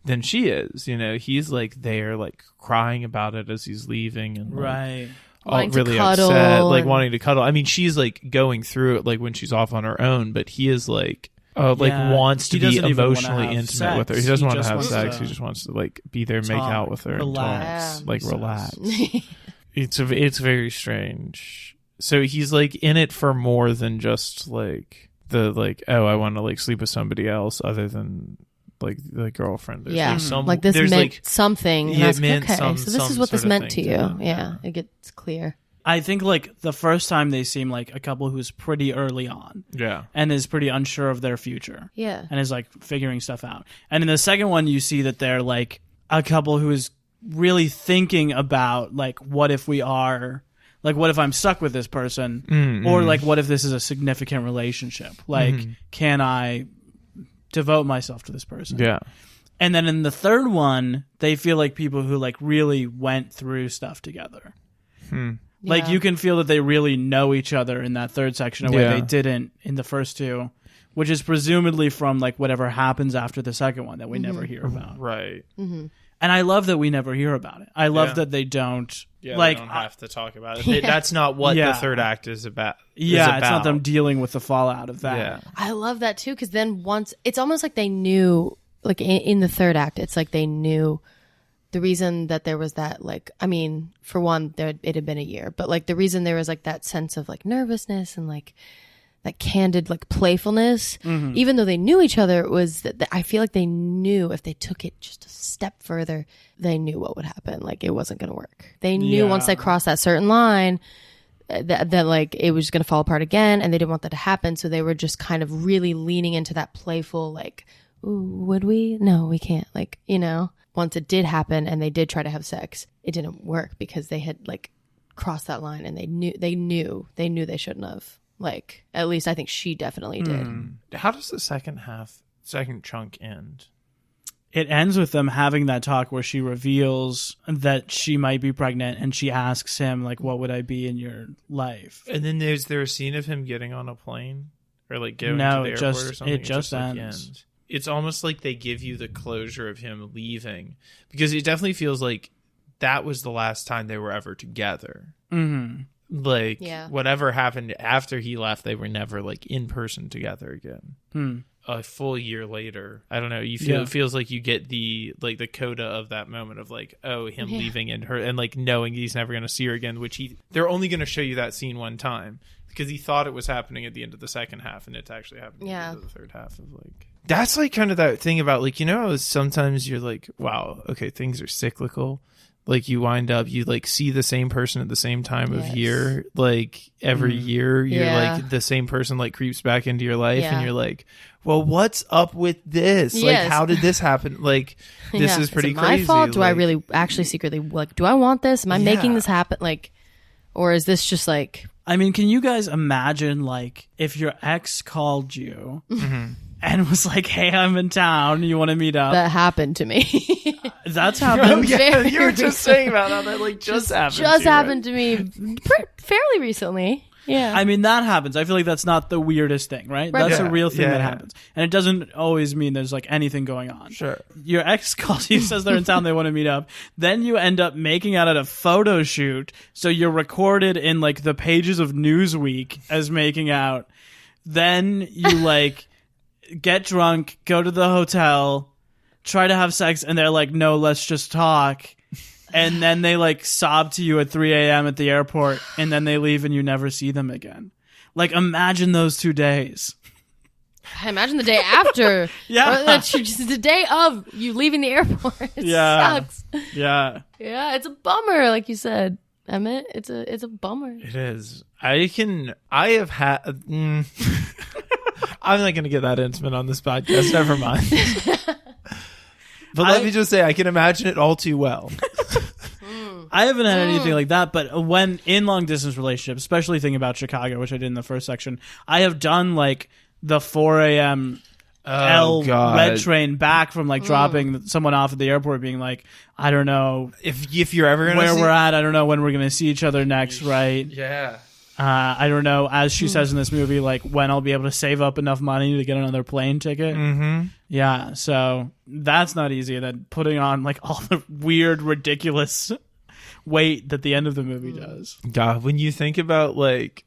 than she is. You know, he's like there like crying about it as he's leaving and like, Right. Wanting to really cuddle upset, like and- wanting to cuddle. I mean, she's like going through it like when she's off on her own, but he is like wants to He be doesn't even wanna emotionally have intimate sex. with her. He doesn't He want to just have wants sex. to He just wants to like be there, make talk, out with her, relax, and talk, like he says. relax. It's very strange. So he's like in it for more than just like the like, oh, I want to like sleep with somebody else other than like the girlfriend. There's, Yeah. like, some, Like this there's, meant like, something. And yeah, I was it like, meant okay, some- so this is some what this sort of meant to thing you. to them, Yeah. It gets clear. I think like the first time they seem like a couple who's pretty early on yeah. and is pretty unsure of their future. Yeah. And is like figuring stuff out. And in the second one, you see that they're like a couple who is really thinking about like, what if we are, like, what if I'm stuck with this person? Or like, what if this is a significant relationship? Like, can I devote myself to this person? Yeah. And then in the third one, they feel like people who like really went through stuff together. Like Yeah. you can feel that they really know each other in that third section in a way Yeah. they didn't in the first two, which is presumably from like whatever happens after the second one that we never hear about. Right. And I love that we never hear about it. I love Yeah. that they don't Yeah, like they don't have to talk about it. That's not what Yeah. the third act is about. yeah, it's not them dealing with the fallout of that. Yeah. I love that too, because then once it's almost like they knew, like in the third act, it's like they knew the reason that there was that, like, I mean, for one, it had been a year, but like the reason there was like that sense of like nervousness and like that candid like playfulness, even though they knew each other, was that I feel like they knew if they took it just a step further, they knew what would happen. Like it wasn't going to work. They knew once they crossed that certain line that like it was just going to fall apart again, and they didn't want that to happen. So they were just kind of really leaning into that playful, like, ooh, would we? No, we can't. Like, you know, once it did happen and they did try to have sex, it didn't work because they had like crossed that line, and they knew they shouldn't have. Like, at least I think she definitely did. How does the second chunk end? It ends with them having that talk where she reveals that she might be pregnant, and she asks him like, what would I be in your life? And then is there a scene of him getting on a plane or like going No, to the it airport just- or something? it just like, ends. It's almost like they give you the closure of him leaving, because it definitely feels like that was the last time they were ever together. Like, Yeah. whatever happened after he left, they were never like in person together again. A full year later, I don't know. You feel it feels like you get the like the coda of that moment of like, oh, him leaving and her, and like knowing he's never going to see her again. Which they're only going to show you that scene one time because he thought it was happening at the end of the second half, and it's actually happening at the end of the third half of like. That's like kind of that thing about like, sometimes you're like, wow, okay, things are cyclical. Like you wind up, you like see the same person at the same time of year, like every year you're like the same person like creeps back into your life and you're like, well, what's up with this? Like, how did this happen? Like, this is pretty crazy. My fault? Do I really actually secretly like, do I want this? Am I making this happen? Like, or is this just like, I mean, can you guys imagine like if your ex called you and was like, hey, I'm in town, you want to meet up? That happened to me. That's happened. Oh, yeah, you were just saying about how that like just happened to me fairly recently. Yeah. I mean, that happens. I feel like that's not the weirdest thing, right? That's a real thing that happens. And it doesn't always mean there's like anything going on. Sure. Your ex calls you, says they're in town, they want to meet up. Then you end up making out at a photo shoot. So you're recorded in like the pages of Newsweek as making out. Then you like get drunk, go to the hotel, try to have sex, and they're like, no, let's just talk. And then they like sob to you at 3 a.m. at the airport, and then they leave and you never see them again. Like, imagine those 2 days. I imagine the day after. Yeah. Or just the day of you leaving the airport. It sucks. Yeah. Yeah, it's a bummer, like you said, Emmett. It's a bummer. It is. I have had... I'm not going to get that intimate on this podcast. Never mind. But let me just say, I can imagine it all too well. I haven't had anything like that, but when in long distance relationships, especially thinking about Chicago, which I did in the first section, I have done like the 4 a.m. red train back from like dropping someone off at the airport, being like, I don't know if you're ever gonna where we're at. I don't know when we're going to see each other next, right? Yeah. I don't know, as she says in this movie, like when I'll be able to save up enough money to get another plane ticket. Mm-hmm. Yeah, so that's not easy. And then putting on like all the weird, ridiculous weight that the end of the movie does. God, when you think about like,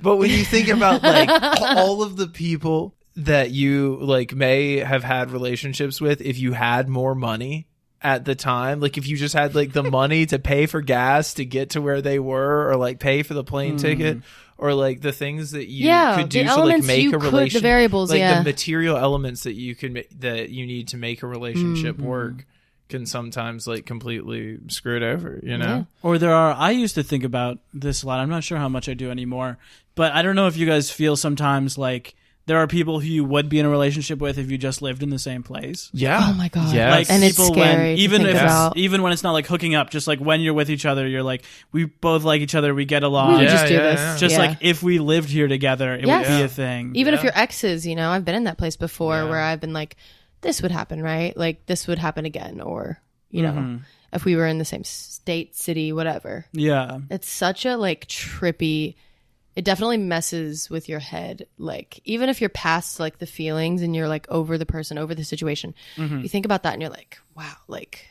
but when you think about like all of the people that you like may have had relationships with, if you had more money at the time, like if you just had like the money to pay for gas to get to where they were, or like pay for the plane ticket, or like the things that you could do to like make a relationship, the variables, like the material elements that you can that you need to make a relationship work can sometimes like completely screw it over, you know? Or I used to think about this a lot. I'm not sure how much I do anymore, but I don't know if you guys feel sometimes like there are people who you would be in a relationship with if you just lived in the same place. Yeah. Oh my God. Yeah. Like, and it's scary. Even when it's not like hooking up, just like when you're with each other, you're like, we both like each other, we get along. We just do this. Just like if we lived here together, it would be a thing. Even if you're exes, you know, I've been in that place before where I've been like, this would happen, right? Like this would happen again, or you know, if we were in the same state, city, whatever. Yeah. It's such a like trippy, it definitely messes with your head. Like even if you're past like the feelings and you're like over the person, over the situation, you think about that and you're like, wow, like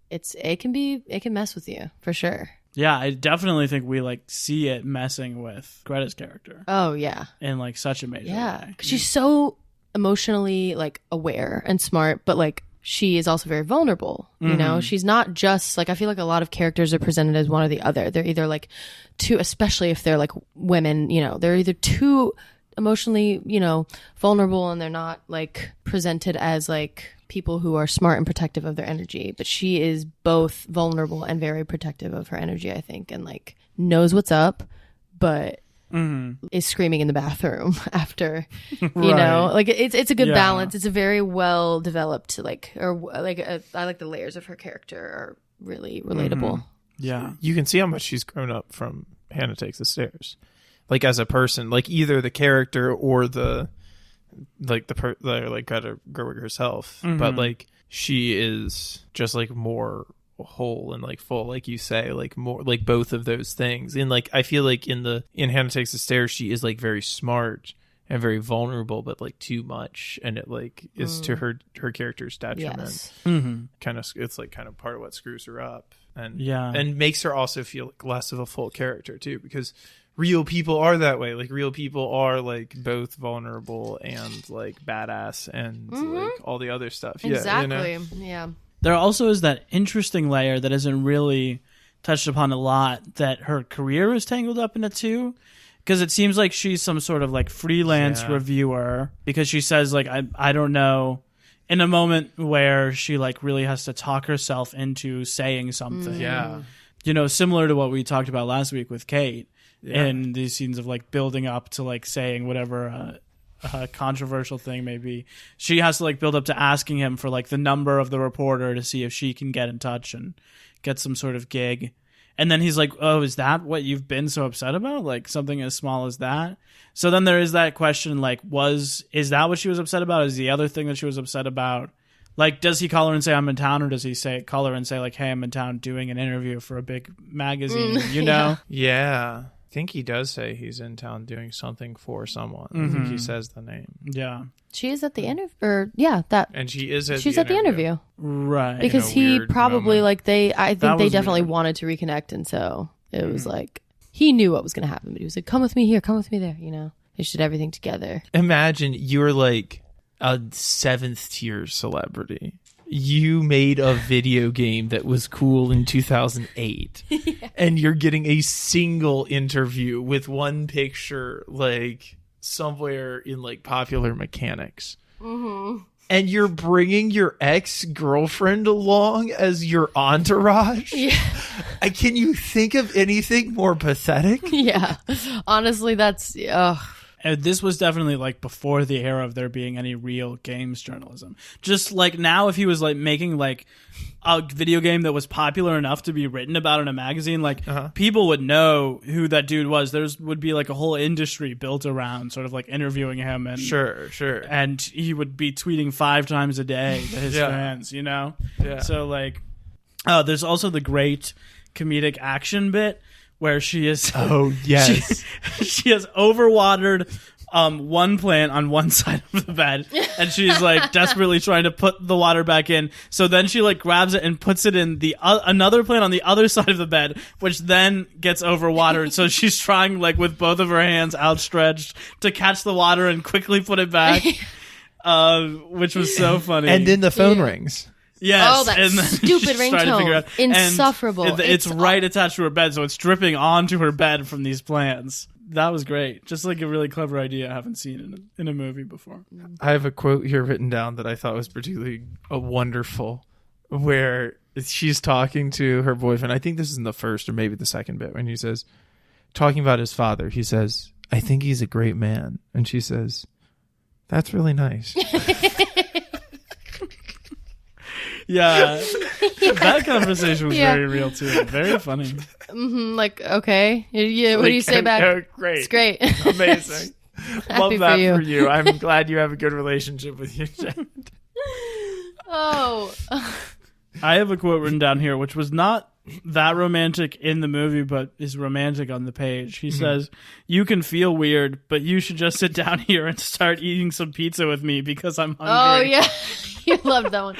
it can mess with you for sure. Yeah, I definitely think we like see it messing with Greta's character. Oh yeah. In like such a major way. Because she's so emotionally like aware and smart, but like she is also very vulnerable, you know? She's not just like, I feel like a lot of characters are presented as one or the other. They're either like too, especially if they're like women, you know, they're either too emotionally, you know, vulnerable, and they're not like presented as like people who are smart and protective of their energy. But she is both vulnerable and very protective of her energy, I think, and like knows what's up, but is screaming in the bathroom after, you know, like it's a good balance. It's a very well developed, like, or like I like the layers of her character are really relatable. Yeah, you can see how much she's grown up from Hannah Takes the Stairs, like as a person, like either the character or the like like Greta Gerwig herself, but like she is just like more whole and like full, like you say, like more like both of those things. And like I feel like in Hannah Takes the Stairs, she is like very smart and very vulnerable, but like too much, and it like is to her character's detriment. Kind of, it's like kind of part of what screws her up, and makes her also feel like less of a full character too, because real people are that way. Like real people are like both vulnerable and like badass and like all the other stuff. Exactly. You know? Yeah. There also is that interesting layer that isn't really touched upon a lot, that her career is tangled up in it too, because it seems like she's some sort of like freelance reviewer, because she says like I don't know, in a moment where she like really has to talk herself into saying something. Yeah. You know, similar to what we talked about last week with Kate in these scenes of like building up to like saying whatever a controversial thing may be. She has to like build up to asking him for like the number of the reporter to see if she can get in touch and get some sort of gig. And then he's like, oh, is that what you've been so upset about? Like something as small as that? So then there is that question, like, is that what she was upset about? Is the other thing that she was upset about? Like, does he call her and say, I'm in town? Or does he call her and say, like, hey, I'm in town doing an interview for a big magazine, you know? Yeah. I think he does say he's in town doing something for someone. I think he says the name. Yeah. She is at the interview. And she is at she's at the interview. Right. Because he probably, moment. I think they definitely weird. wanted to reconnect. And so it was like, he knew what was going to happen. But he was like, come with me here, come with me there, you know? They should do everything together. Imagine you're like a 7th tier celebrity. You made a video game that was cool in 2008 and you're getting a single interview with one picture like somewhere in like Popular Mechanics. And you're bringing your ex-girlfriend along as your entourage? Yeah. Can you think of anything more pathetic? Yeah. Honestly, that's... And this was definitely like before the era of there being any real games journalism. Just like now, if he was like making like a video game that was popular enough to be written about in a magazine, like people would know who that dude was. Would be like a whole industry built around sort of like interviewing him. And Sure. And he would be tweeting 5 times a day to his fans, you know? Yeah. So like, there's also the great comedic action bit where she is she has overwatered one plant on one side of the bed, and she's like desperately trying to put the water back in. So then she like grabs it and puts it in the another plant on the other side of the bed, which then gets overwatered. So she's trying like with both of her hands outstretched to catch the water and quickly put it back, which was so funny. And then the phone rings. Yes. Oh, that stupid ringtone. Insufferable. It's right attached to her bed, so it's dripping onto her bed from these plants. That was great. Just like a really clever idea I haven't seen in a movie before. I have a quote here written down that I thought was particularly wonderful, where she's talking to her boyfriend. I think this is in the first or maybe the second bit, when he says, talking about his father, he says, I think he's a great man. And she says, that's really nice. Yeah, that conversation was very real too. Very funny. Like, okay. Yeah, what do you say back? Great. It's great. Amazing. Love for that you. for you. I'm glad you have a good relationship with your dad. Oh. I have a quote written down here, which was not that romantic in the movie, but is romantic on the page. He says, you can feel weird, but you should just sit down here and start eating some pizza with me because I'm hungry. Oh, yeah. You loved that one.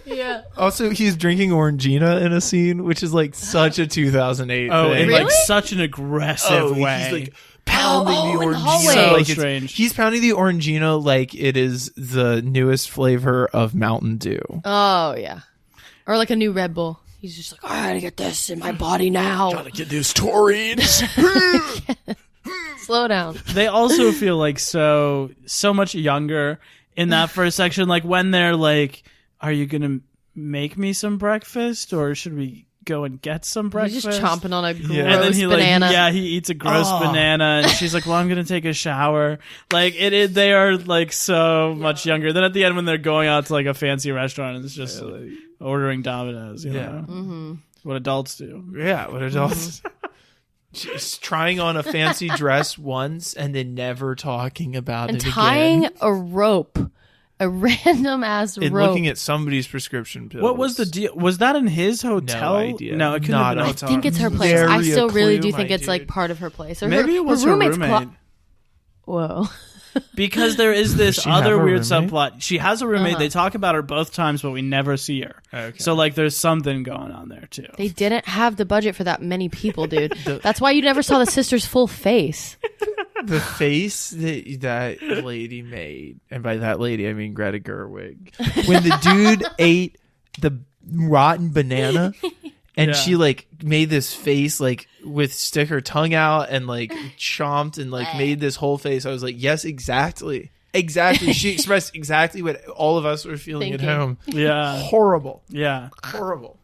Yeah. Also, he's drinking Orangina in a scene, which is like such a 2008 Oh, thing. in Really? like such an aggressive way. He's like pounding the in the Orangina. hallway. So Like strange. He's pounding the Orangina like it is the newest flavor of Mountain Dew. Oh, yeah. Or like a new Red Bull. He's just like, I gotta get this in my body now. Gotta get these taurines. Slow down. They also feel like so much younger in that first section. Like when they're like, are you gonna make me some breakfast, or should we go and get some breakfast? He's just chomping on a gross And then he banana. he eats a gross banana, and she's like, well, I'm gonna take a shower. Like they are like so much younger. Then at the end, when they're going out to like a fancy restaurant, and it's just like, ordering Domino's, you know? Mm-hmm. What adults do. Yeah, what adults. She's trying on a fancy dress once and then never talking about And it tying again. a rope. A random ass And rope. looking at somebody's prescription pills. What was the deal? Was that in his hotel? No idea. No, it couldn't Not have been a a- hotel. I think it's her place. Nary I a still really clue, do think my it's like dude. part of her place. Or Maybe it was her roommate's roommate. Whoa. Because there is this Does she have other a weird roommate? subplot. She has a roommate. They talk about her both times, but we never see her. Okay. So like, there's something going on there too. They didn't have the budget for that many people, dude. That's why you never saw the sister's full face. The face that lady made, and by that lady I mean Greta Gerwig, when the dude ate the rotten banana And she like made this face like with stick her tongue out and like chomped and like made this whole face. I was like, yes, exactly. She expressed exactly what all of us were feeling at home. Yeah. Horrible. Yeah. Horrible.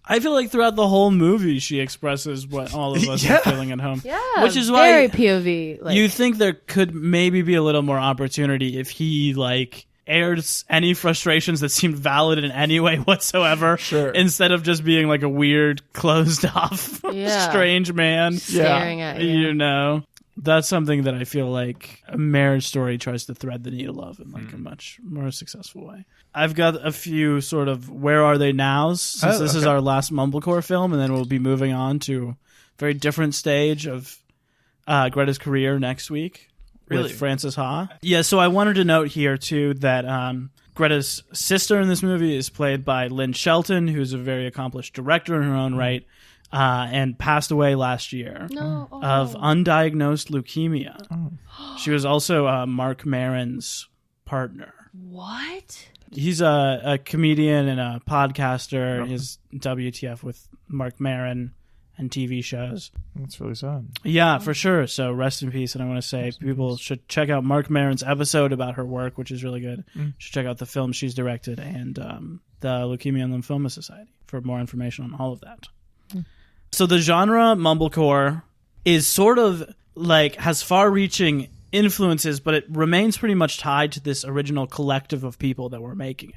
I feel like throughout the whole movie, she expresses what all of us are feeling at home. Yeah, which is why very POV. Like, you think there could maybe be a little more opportunity if he like airs any frustrations that seemed valid in any way whatsoever, instead of just being like a weird, closed off, strange man staring at you. You know, that's something that I feel like a Marriage Story tries to thread the needle of in like a much more successful way. I've got a few sort of where are they nows, since this is our last Mumblecore film, and then we'll be moving on to a very different stage of Greta's career next week with Frances Ha. Yeah, so I wanted to note here too that Greta's sister in this movie is played by Lynn Shelton, who's a very accomplished director in her own right, and passed away last year of undiagnosed leukemia. She was also Mark Maron's partner. What? He's a comedian and a podcaster. His WTF with Mark Maron and TV shows. That's really sad. Yeah, for sure. So rest in peace. And I want to say people should check out Mark Maron's episode about her work, which is really good. Should check out the film she's directed and the Leukemia and Lymphoma Society for more information on all of that. So the genre Mumblecore is sort of like has far-reaching influences, but it remains pretty much tied to this original collective of people that were making it.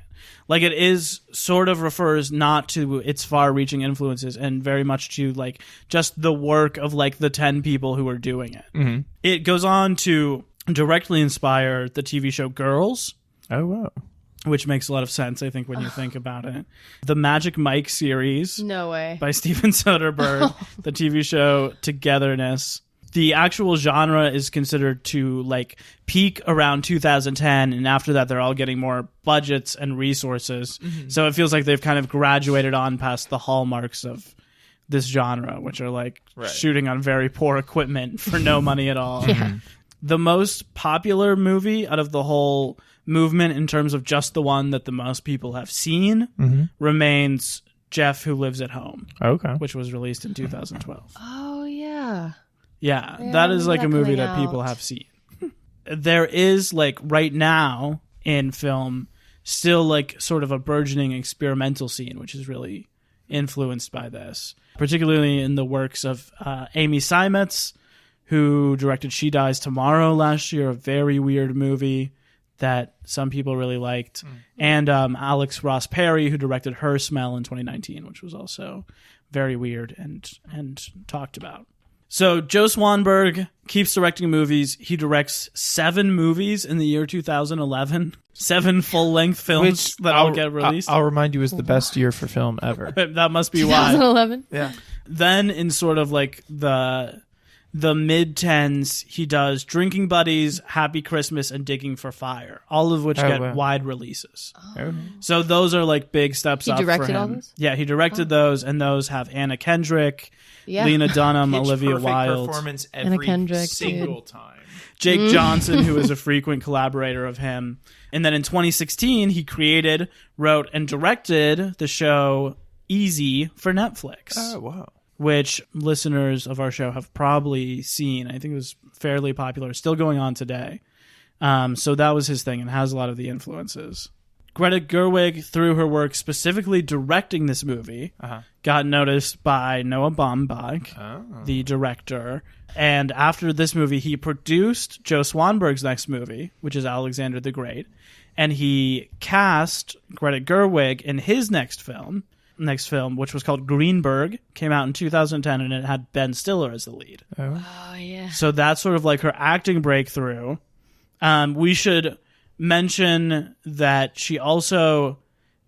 Like it is sort of refers not to its far-reaching influences and very much to like just the work of like the 10 people who were doing it. It goes on to directly inspire the TV show Girls. Oh, wow. Which makes a lot of sense, I think, when you think about it. The Magic Mike series. No way. By Steven Soderbergh. The TV show Togetherness. The actual genre is considered to like peak around 2010, and after that they're all getting more budgets and resources. So it feels like they've kind of graduated on past the hallmarks of this genre, which are like shooting on very poor equipment for no money at all. The most popular movie out of the whole movement in terms of just the one that the most people have seen remains Jeff Who Lives at Home, which was released in 2012. Oh, yeah. Yeah, that is like a movie that people have seen. There is like right now in film still like sort of a burgeoning experimental scene, which is really influenced by this, particularly in the works of Amy Seimetz, who directed She Dies Tomorrow last year, a very weird movie that some people really liked, and Alex Ross Perry, who directed Her Smell in 2019, which was also very weird and talked about. So Joe Swanberg keeps directing movies. He directs 7 movies in the year 2011, 7 full-length films that all get released. I'll remind you, is the best year for film ever. That must be why. 2011? Yeah. Then in sort of like the mid-10s, he does Drinking Buddies, Happy Christmas, and Digging for Fire, all of which get wide releases. So those are like big steps up for him. He directed all those? Yeah, he directed those, and those have Anna Kendrick, Lena Dunham, Olivia Wilde. Performance every single time. Jake Johnson, who is a frequent collaborator of him. And then in 2016, he created, wrote, and directed the show Easy for Netflix. Oh, wow. Which listeners of our show have probably seen. I think it was fairly popular, still going on today. So that was his thing and has a lot of the influences. Greta Gerwig, through her work specifically directing this movie, got noticed by Noah Baumbach, the director. And after this movie, he produced Joe Swanberg's next movie, which is Alexander the Great. And he cast Greta Gerwig in his next film, which was called Greenberg, came out in 2010, and it had Ben Stiller as the lead. Oh, yeah. So that's sort of like her acting breakthrough. We should mention that she also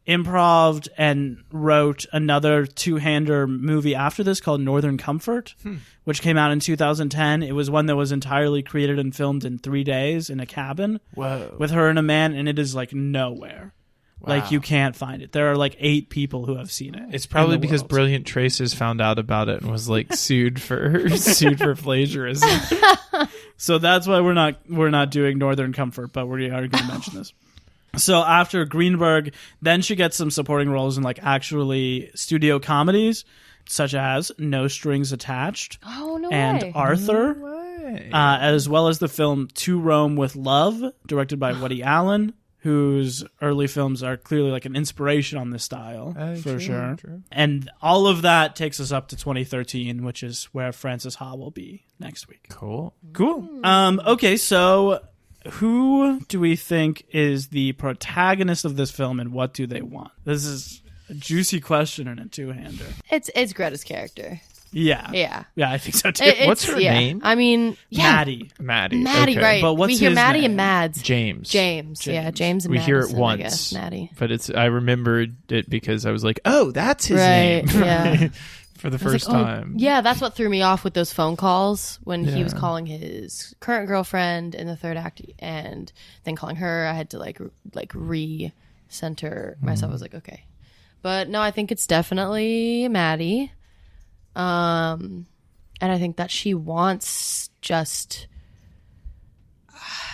improv'd and wrote another two-hander movie after this called Northern Comfort, which came out in 2010. It was one that was entirely created and filmed in 3 days in a cabin with her and a man, and it is like nowhere. Wow. Like, you can't find it. There are like 8 people who have seen it. It's probably because Brilliant Traces found out about it and was like sued for plagiarism. So that's why we're not doing Northern Comfort, but we are going to mention this. So after Greenberg, then she gets some supporting roles in like actually studio comedies, such as No Strings Attached and way. Arthur, as well as the film To Rome with Love, directed by Woody Allen, whose early films are clearly like an inspiration on this style, for sure. True. And all of that takes us up to 2013, which is where Frances Ha will be next week. Cool. Okay, so who do we think is the protagonist of this film, and what do they want? This is a juicy question and a two-hander. It's Greta's character. Yeah, I think so too. What's her name? I mean, Maddie, okay. Right? But what's we hear his Maddie name? and Mads. James. Yeah, James and we hear it Madison, once, I guess. Maddie. but I remembered it because I was like, oh, that's his Right, name. yeah. For the first time. Yeah, that's what thre me off with those phone calls when he was calling his current girlfriend in the third act and then calling her. I had to like re-center myself. I was like, okay. But no, I think it's definitely Maddie. And I think that she wants just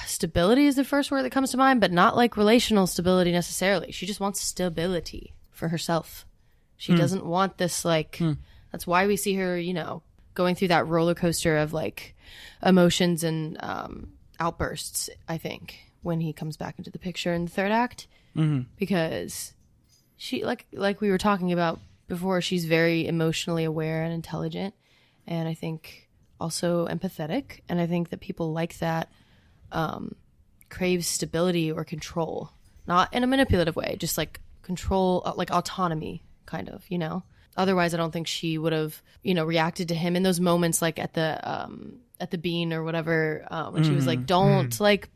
stability is the first word that comes to mind, but not like relational stability necessarily. She just wants stability for herself. She doesn't want this like that's why we see her, going through that roller coaster of like emotions and outbursts, I think, when he comes back into the picture in the third act. Because she like we were talking about before, she's very emotionally aware and intelligent, and I think also empathetic, and I think that people like that crave stability or control, not in a manipulative way, just like control, like autonomy kind of, otherwise I don't think she would have reacted to him in those moments, like at the bean or whatever, when she was like, don't like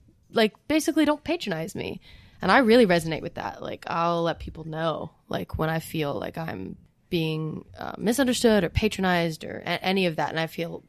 basically don't patronize me. And I really resonate with that. Like, I'll let people know, like, when I feel like I'm being misunderstood or patronized or any of that. And I feel,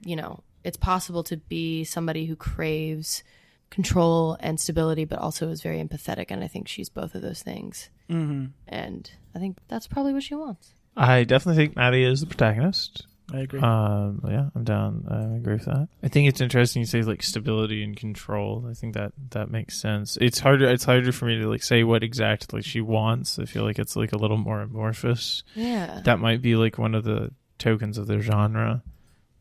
it's possible to be somebody who craves control and stability, but also is very empathetic. And I think she's both of those things. And I think that's probably what she wants. I definitely think Maddie is the protagonist. I agree. Yeah, I'm down. I agree with that. I think it's interesting you say like stability and control. I think that makes sense. It's harder for me to like say what exactly she wants. I feel like it's like a little more amorphous. Yeah. That might be like one of the tokens of the genre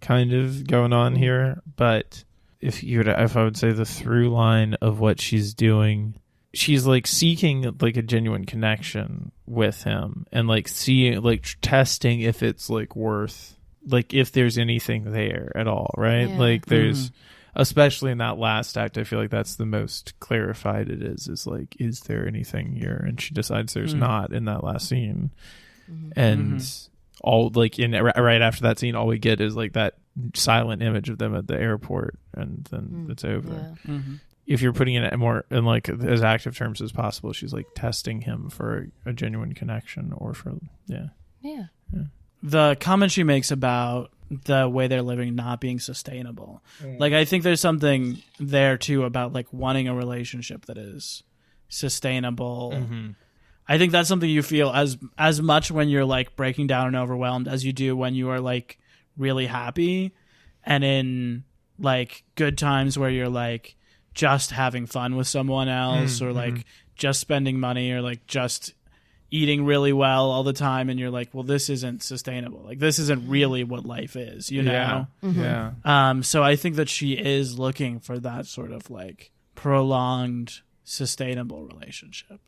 kind of going on here. But if I would say the through line of what she's doing, she's like seeking like a genuine connection with him and like seeing, like testing if it's like worth, like if there's anything there at all, right? Yeah. Like there's, especially in that last act, I feel like that's the most clarified it is like, is there anything here? And she decides there's not in that last scene. And all like right after that scene, all we get is like that silent image of them at the airport, and then it's over. Yeah. If you're putting it more in like as active terms as possible, she's like testing him for a genuine connection or for Yeah. The comment she makes about the way they're living not being sustainable. Like, I think there's something there too about like wanting a relationship that is sustainable. I think that's something you feel as much when you're like breaking down and overwhelmed as you do when you are like really happy, and in like good times where you're like just having fun with someone else or like just spending money or like just eating really well all the time, and you're like, well, this isn't sustainable. Like, this isn't really what life is, you know? Yeah. So I think that she is looking for that sort of like prolonged, sustainable relationship.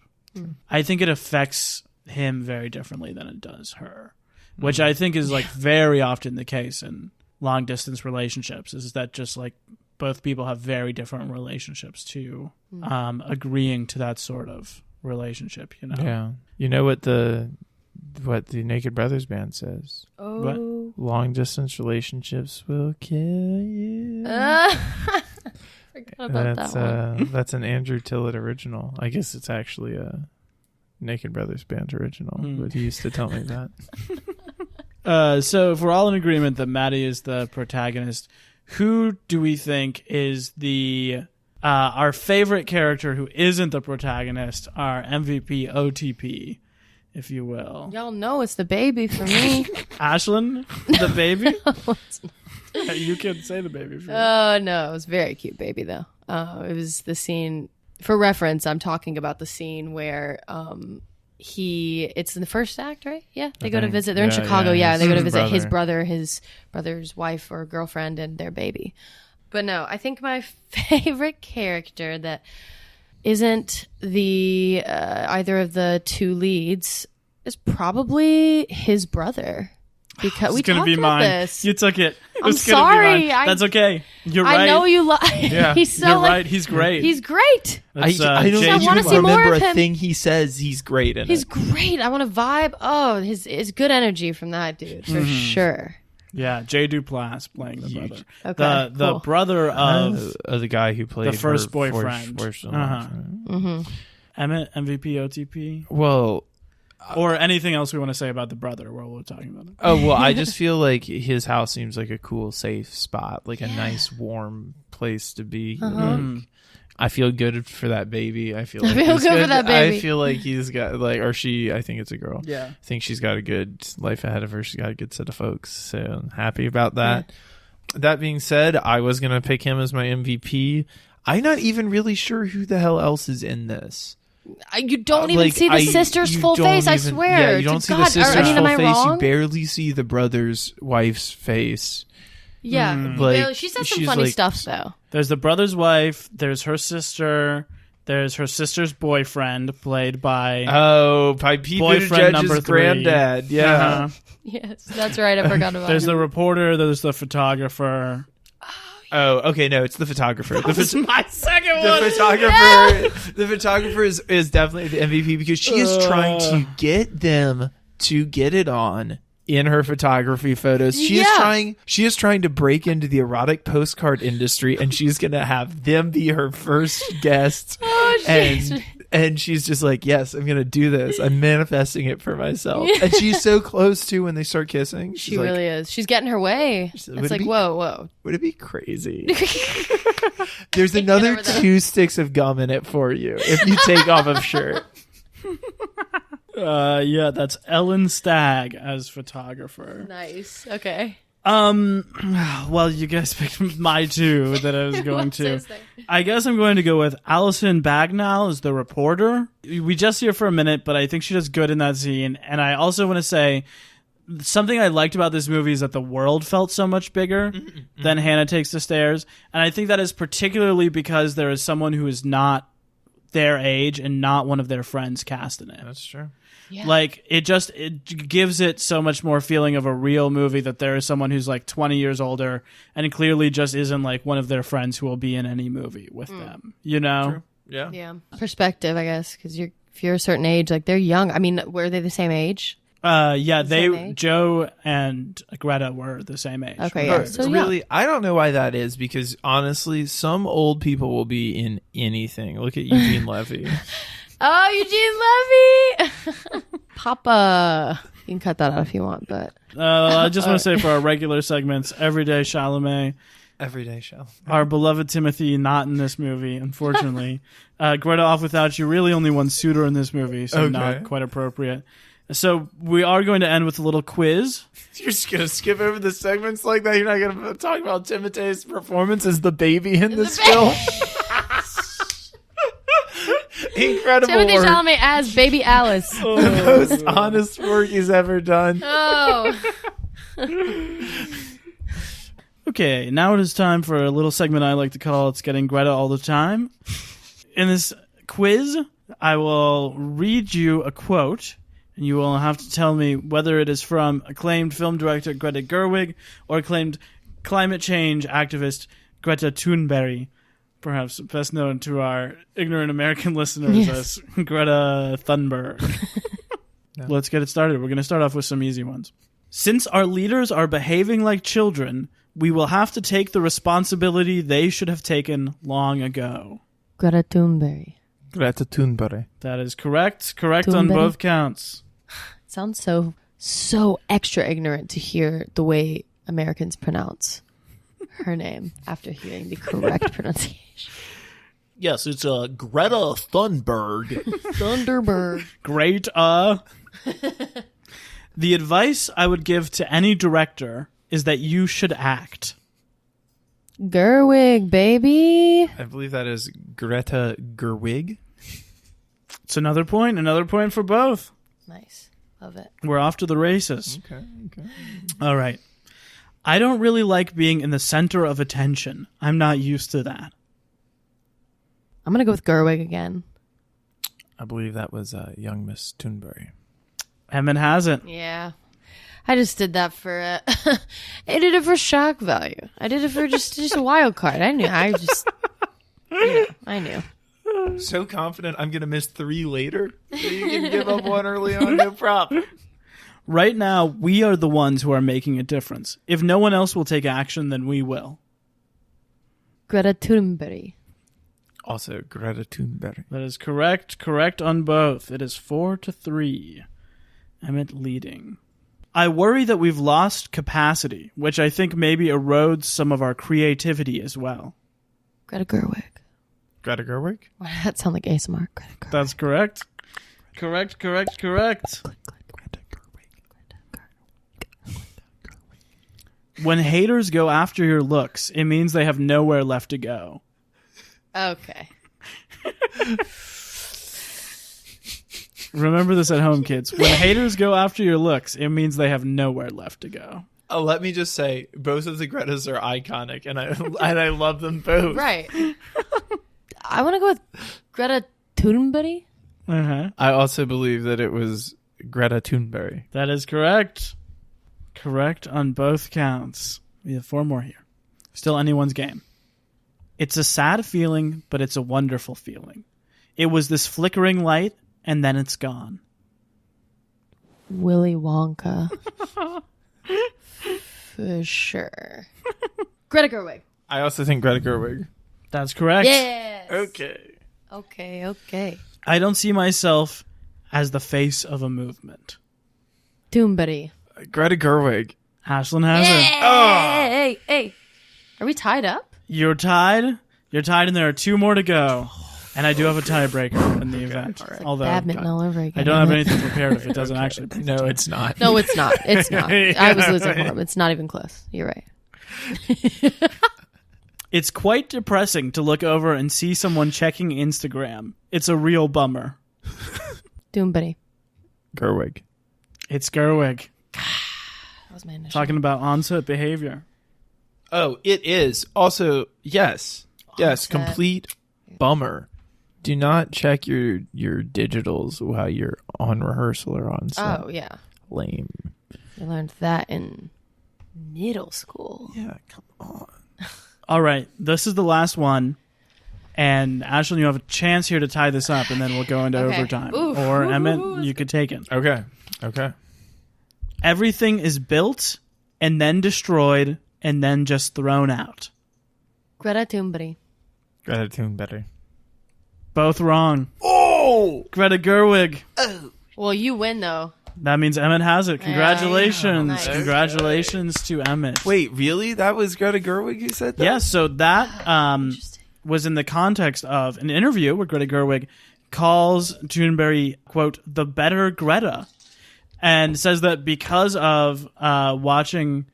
I think it affects him very differently than it does her, which I think is like very often the case in long distance relationships, is that just like both people have very different relationships to agreeing to that sort of relationship, you know? Yeah. You know what the Naked Brothers band says? Oh. What? Long distance relationships will kill you. Forgot about that one. That's an Andrew Tillett original. I guess it's actually a Naked Brothers band original, but he used to tell me that. So if we're all in agreement that Maddie is the protagonist, who do we think is the our favorite character who isn't the protagonist, our MVP OTP, if you will? Y'all know it's the baby for me. Ashlyn, the baby? No, it's not. You can say the baby for me. Oh, no. It was very cute baby, though. It was the scene. For reference, I'm talking about the scene where it's in the first act, right? Yeah, they go to visit. They're in Chicago. Yeah, they go to visit his brother's wife or girlfriend and their baby. But no, I think my favorite character that isn't the either of the two leads is probably his brother. Because we talked about this. You took it. I'm sorry. That's okay. You're right. I know you lie. Yeah. You're right. He's great. He's great. I don't want to see more remember of him. A thing he says. He's great in He's it. great. I want to vibe. Oh, his good energy from that dude for sure. Yeah, Jay Duplass playing the brother. Okay, the brother of the guy who played the first her boyfriend. Emmett, MVP, OTP. Well, or anything else we want to say about the brother while we're talking about it. Oh, well, I just feel like his house seems like a cool, safe spot, like a nice, warm place to be. Like, I feel good for that baby. I feel good for that baby. I feel like he's got, like, or she, I think it's a girl. Yeah. I think she's got a good life ahead of her. She's got a good set of folks. So I'm happy about that. Yeah. That being said, I was going to pick him as my MVP. I'm not even really sure who the hell else is in this. You don't even see the sister's full face, I swear. Yeah, you don't see the sister's full face. You barely see the brother's wife's face. Yeah. She says some funny stuff, though. There's the brother's wife. There's her sister. There's her sister's boyfriend, played by... by Pete Buttigieg's granddad. Yeah. Yes, that's right. I forgot about There's him. the reporter. There's the photographer. Oh, okay. No, it's the photographer. That was my second one. The photographer is definitely the MVP because she is trying to get them to get it on in her photography photos. She is trying to break into the erotic postcard industry, and she's gonna have them be her first guests. And she's just like, yes, I'm gonna do this. I'm manifesting it for myself. And she's so close to when they start kissing. She really is. She's getting her way. It's like, whoa. Would it be crazy? There's another 2 sticks of gum in it for you if you take off a shirt. Yeah, that's Ellen Stagg as photographer. Nice. Okay. Well, you guys picked my 2 that I was going to. I guess I'm going to go with Alison Bagnall as the reporter. We just see her for a minute, but I think she does good in that scene. And I also want to say something I liked about this movie is that the world felt so much bigger than Hannah Takes the Stairs. And I think that is particularly because there is someone who is not their age and not one of their friends cast in it. That's true. Yeah. Like, it gives it so much more feeling of a real movie that there is someone who's like 20 years older and clearly just isn't like one of their friends who will be in any movie with them, you know? True. Yeah. Perspective, I guess, because if you're a certain age, like they're young. I mean, were they the same age? Joe and Greta were the same age. Okay, yeah. So really, I don't know why that is because honestly, some old people will be in anything. Look at Eugene Levy. Oh, Eugene Levy! Papa. You can cut that out if you want, but... I just want to say for our regular segments, Everyday Chalamet. Our beloved Timothy, not in this movie, unfortunately. Greta Off Without You, really only one suitor in this movie, so not quite appropriate. So we are going to end with a little quiz. You're just going to skip over the segments like that? You're not going to talk about Timothy's performance as the baby in this film? Incredible Timothy work. Chalamet as Baby Alice. The most honest work he's ever done. Oh. Okay, now it is time for a little segment I like to call It's Getting Greta All the Time. In this quiz, I will read you a quote, and you will have to tell me whether it is from acclaimed film director Greta Gerwig or acclaimed climate change activist Greta Thunberg, perhaps best known to our ignorant American listeners as Greta Thunberg. Let's get it started. We're going to start off with some easy ones. Since our leaders are behaving like children, we will have to take the responsibility they should have taken long ago. Greta Thunberg. Greta Thunberg. That is correct. Correct on both counts. It sounds so extra ignorant to hear the way Americans pronounce her name after hearing the correct pronunciation. Yes, it's Greta Thunberg. Thunderberg. Great. The advice I would give to any director is that you should act. Gerwig, baby. I believe that is Greta Gerwig. It's another point for both. Nice. Love it. We're off to the races. Okay. All right. I don't really like being in the center of attention. I'm not used to that. I'm going to go with Gerwig again. I believe that was young Miss Toonberry. Emmett has it. Yeah. I just did that for I did it for shock value. I did it for just a wild card. I knew. I knew. So confident I'm going to miss 3 later. You can give up 1 early on, no problem. Right now, we are the ones who are making a difference. If no one else will take action, then we will. Greta Thunberg. Also, Greta Thunberg. That is correct. Correct on both. It is 4-3. Emmett leading. I worry that we've lost capacity, which I think maybe erodes some of our creativity as well. Greta Gerwig. Greta Gerwig? Why did that sound like ASMR? Greta Gerwig. That's correct. Correct. When haters go after your looks, it means they have nowhere left to go. Okay. Remember this at home, kids. When haters go after your looks, it means they have nowhere left to go. Oh, let me just say, both of the Gretas are iconic, and I love them both. Right. I want to go with Greta Thunberg. Uh-huh. I also believe that it was Greta Thunberg. That is correct. Correct on both counts. We have 4 more here. Still anyone's game. It's a sad feeling, but it's a wonderful feeling. It was this flickering light, and then it's gone. Willy Wonka. For sure. Greta Gerwig. I also think Greta Gerwig. That's correct. Yes. Okay. I don't see myself as the face of a movement. Thunberg. Greta Gerwig. Ashlyn has it. Hey. Are we tied up? You're tied, and there are 2 more to go. And I do have a tiebreaker in the event. Like Although badminton all over again. I don't have anything prepared if it doesn't actually. No, it's not. No, it's not. It's not. I was losing form. It's not even close. You're right. It's quite depressing to look over and see someone checking Instagram. It's a real bummer. Thunberg. Gerwig. It's Gerwig. That was my initial. Talking about onset behavior. Oh, it is. Also, yes. Yes, complete bummer. Do not check your digitals while you're on rehearsal or on set. Oh, yeah. Lame. I learned that in middle school. Yeah, come on. All right, this is the last one. And Ashlyn, you have a chance here to tie this up, and then we'll go into overtime. Ooh. Or Emmett, you could take it. Okay. Everything is built and then destroyed and then just thrown out. Greta Thunberg. Greta Thunberg. Both wrong. Oh! Greta Gerwig. Well, you win, though. That means Emmett has it. Congratulations. Nice. Congratulations to Emmett. Wait, really? That was Greta Gerwig who said that? Yeah, so that was in the context of an interview where Greta Gerwig calls Thunberg, quote, the better Greta, and says that because of watching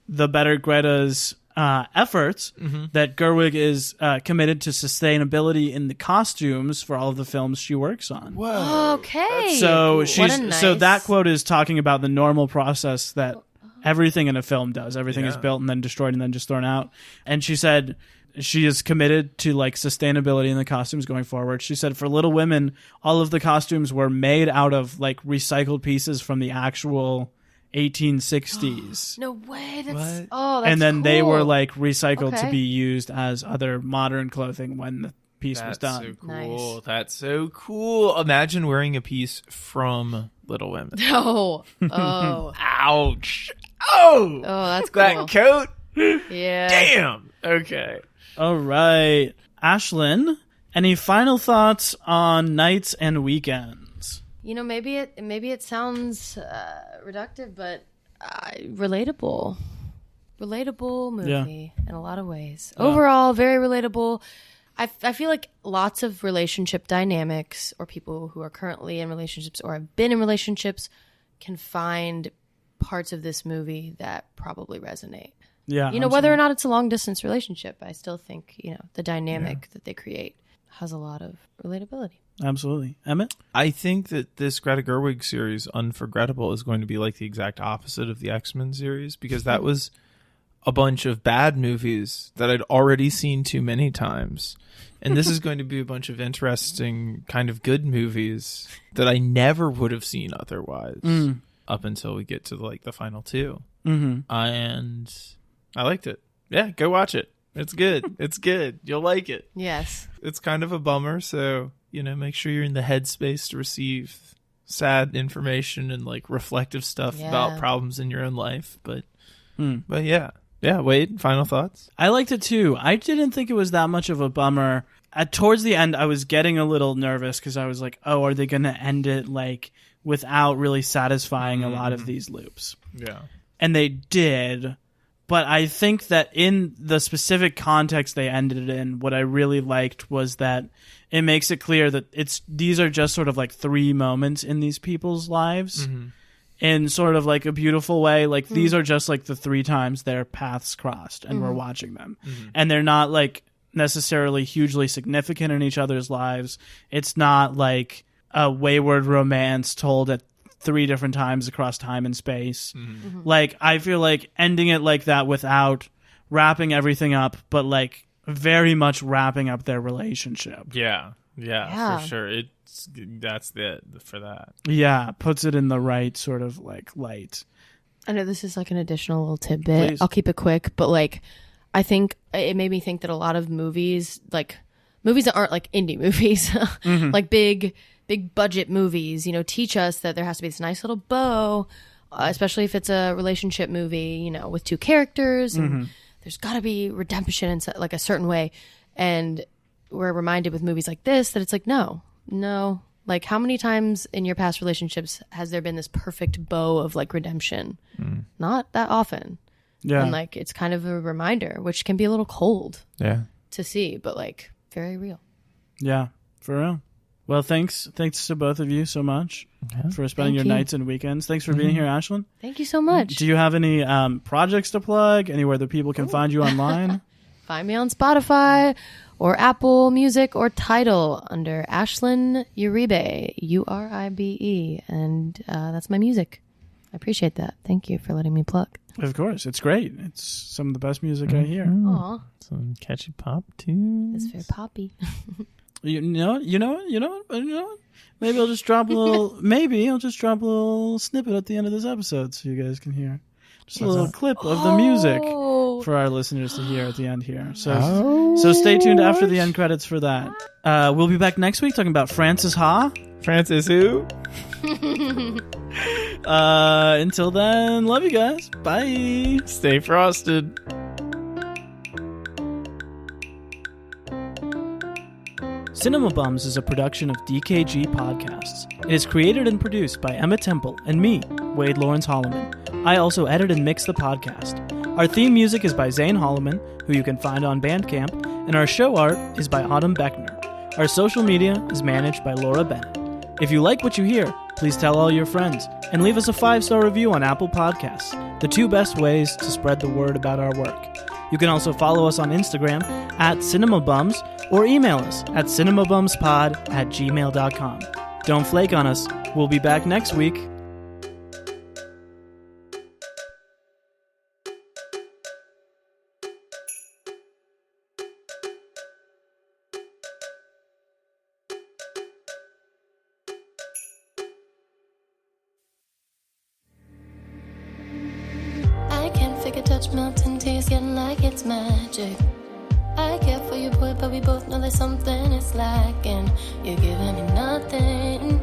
the better Greta's efforts, that Gerwig is committed to sustainability in the costumes for all of the films she works on. Whoa. Okay. So What so that quote is talking about the normal process that everything in a film does. Everything is Yeah. built and then destroyed and then just thrown out. And she said she is committed to like sustainability in the costumes going forward. She said for Little Women, all of the costumes were made out of like recycled pieces from the actual 1860s. No way. That's, What? Oh, that's and then they cool. were like recycled to Okay. be used as other modern clothing when the piece was That's done. so cool. Nice. That's so cool. Imagine wearing a piece from Little Women. Oh. Oh. Ouch. Oh! Oh, that's cool. That coat? Yeah. Damn. Okay. All right. Ashlyn, any final thoughts on nights and weekends? You know, maybe it sounds reductive, but relatable. Relatable movie in a lot of ways. Overall, very relatable. I feel like lots of relationship dynamics or people who are currently in relationships or have been in relationships can find parts of this movie that probably resonate. Yeah. You know, whether or not it's a long distance relationship, I still think, you know, the dynamic that they create has a lot of relatability. Absolutely. Emmett? I think that this Greta Gerwig series, Unforgettable, is going to be like the exact opposite of the X-Men series, because that was a bunch of bad movies that I'd already seen too many times. And this is going to be a bunch of interesting kind of good movies that I never would have seen otherwise up until we get to like the final two. Mm-hmm. And I liked it. Yeah, go watch it. It's good. It's good. You'll like it. Yes. It's kind of a bummer, so, you know, make sure you're in the headspace to receive sad information and like reflective stuff about problems in your own life. But yeah. Yeah, Wade, final thoughts? I liked it too. I didn't think it was that much of a bummer. Towards the end, I was getting a little nervous because I was like, oh, are they going to end it like without really satisfying a lot of these loops? Yeah. And they did. But I think that in the specific context they ended it in, what I really liked was that it makes it clear that these are just sort of like 3 moments in these people's lives. Mm-hmm. In sort of like a beautiful way. Like these are just like the 3 times their paths crossed and we're watching them. Mm-hmm. And they're not like necessarily hugely significant in each other's lives. It's not like a wayward romance told at 3 different times across time and space. Mm-hmm. Mm-hmm. Like I feel like ending it like that without wrapping everything up, but like very much wrapping up their relationship. Yeah, for sure. That's it for that. Yeah, puts it in the right sort of like light. I know this is like an additional little tidbit. Please. I'll keep it quick, but like I think it made me think that a lot of movies, like movies that aren't like indie movies, like big budget movies, you know, teach us that there has to be this nice little bow, especially if it's a relationship movie, you know, with 2 characters, and there's got to be redemption in like a certain way. And we're reminded with movies like this that it's like, no. Like how many times in your past relationships has there been this perfect bow of like redemption? Not that often. Yeah. And like it's kind of a reminder, which can be a little cold to see, but like very real. Yeah, for real. Well, thanks to both of you so much for spending your nights and weekends. Thanks for being here, Ashlyn. Thank you so much. Do you have any projects to plug? Anywhere that people can find you online? Find me on Spotify or Apple Music or Tidal under Ashlyn Uribe, Uribe, and that's my music. I appreciate that. Thank you for letting me plug. Of course, it's great. It's some of the best music I hear. Aw, Some catchy pop tunes. it's very poppy. You know what? Maybe I'll just drop a little. Maybe I'll just drop a little snippet at the end of this episode so you guys can hear just a little clip of the music for our listeners to hear at the end here. So stay tuned after the end credits for that. We'll be back next week talking about Frances Ha. Francis who? Until then, love you guys. Bye. Stay frosted. Cinema Bums is a production of DKG Podcasts. It is created and produced by Emma Temple and me, Wade Lawrence Holloman. I also edit and mix the podcast. Our theme music is by Zane Holloman, who you can find on Bandcamp, and our show art is by Autumn Beckner. Our social media is managed by Laura Bennett. If you like what you hear, please tell all your friends, and leave us a 5-star review on Apple Podcasts, the 2 best ways to spread the word about our work. You can also follow us on Instagram @CinemaBums or email us at cinemabumspod@gmail.com. Don't flake on us. We'll be back next week. I can't figure touch melting tears, getting like it's magic. I care for you, boy, but we both know that something is lacking. You're giving me nothing.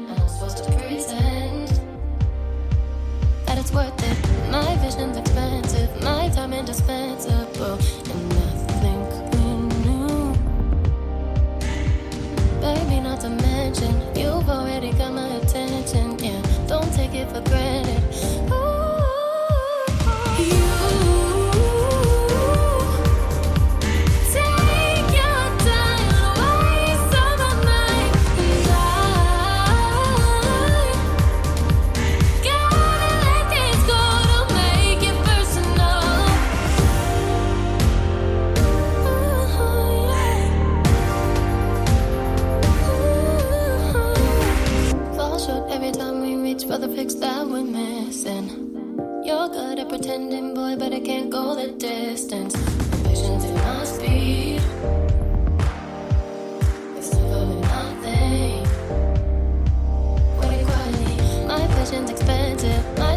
I'm supposed to pretend that it's worth it. My vision's expensive, my time indispensable, and nothing we knew. Baby, not to mention, you've already got my attention. Yeah, don't take it for granted. Ooh, you. but a pretending boy, but I can't go the distance. Ambitions in my speed. It's tougher than nothing. Waiting quietly, my vision's expensive. My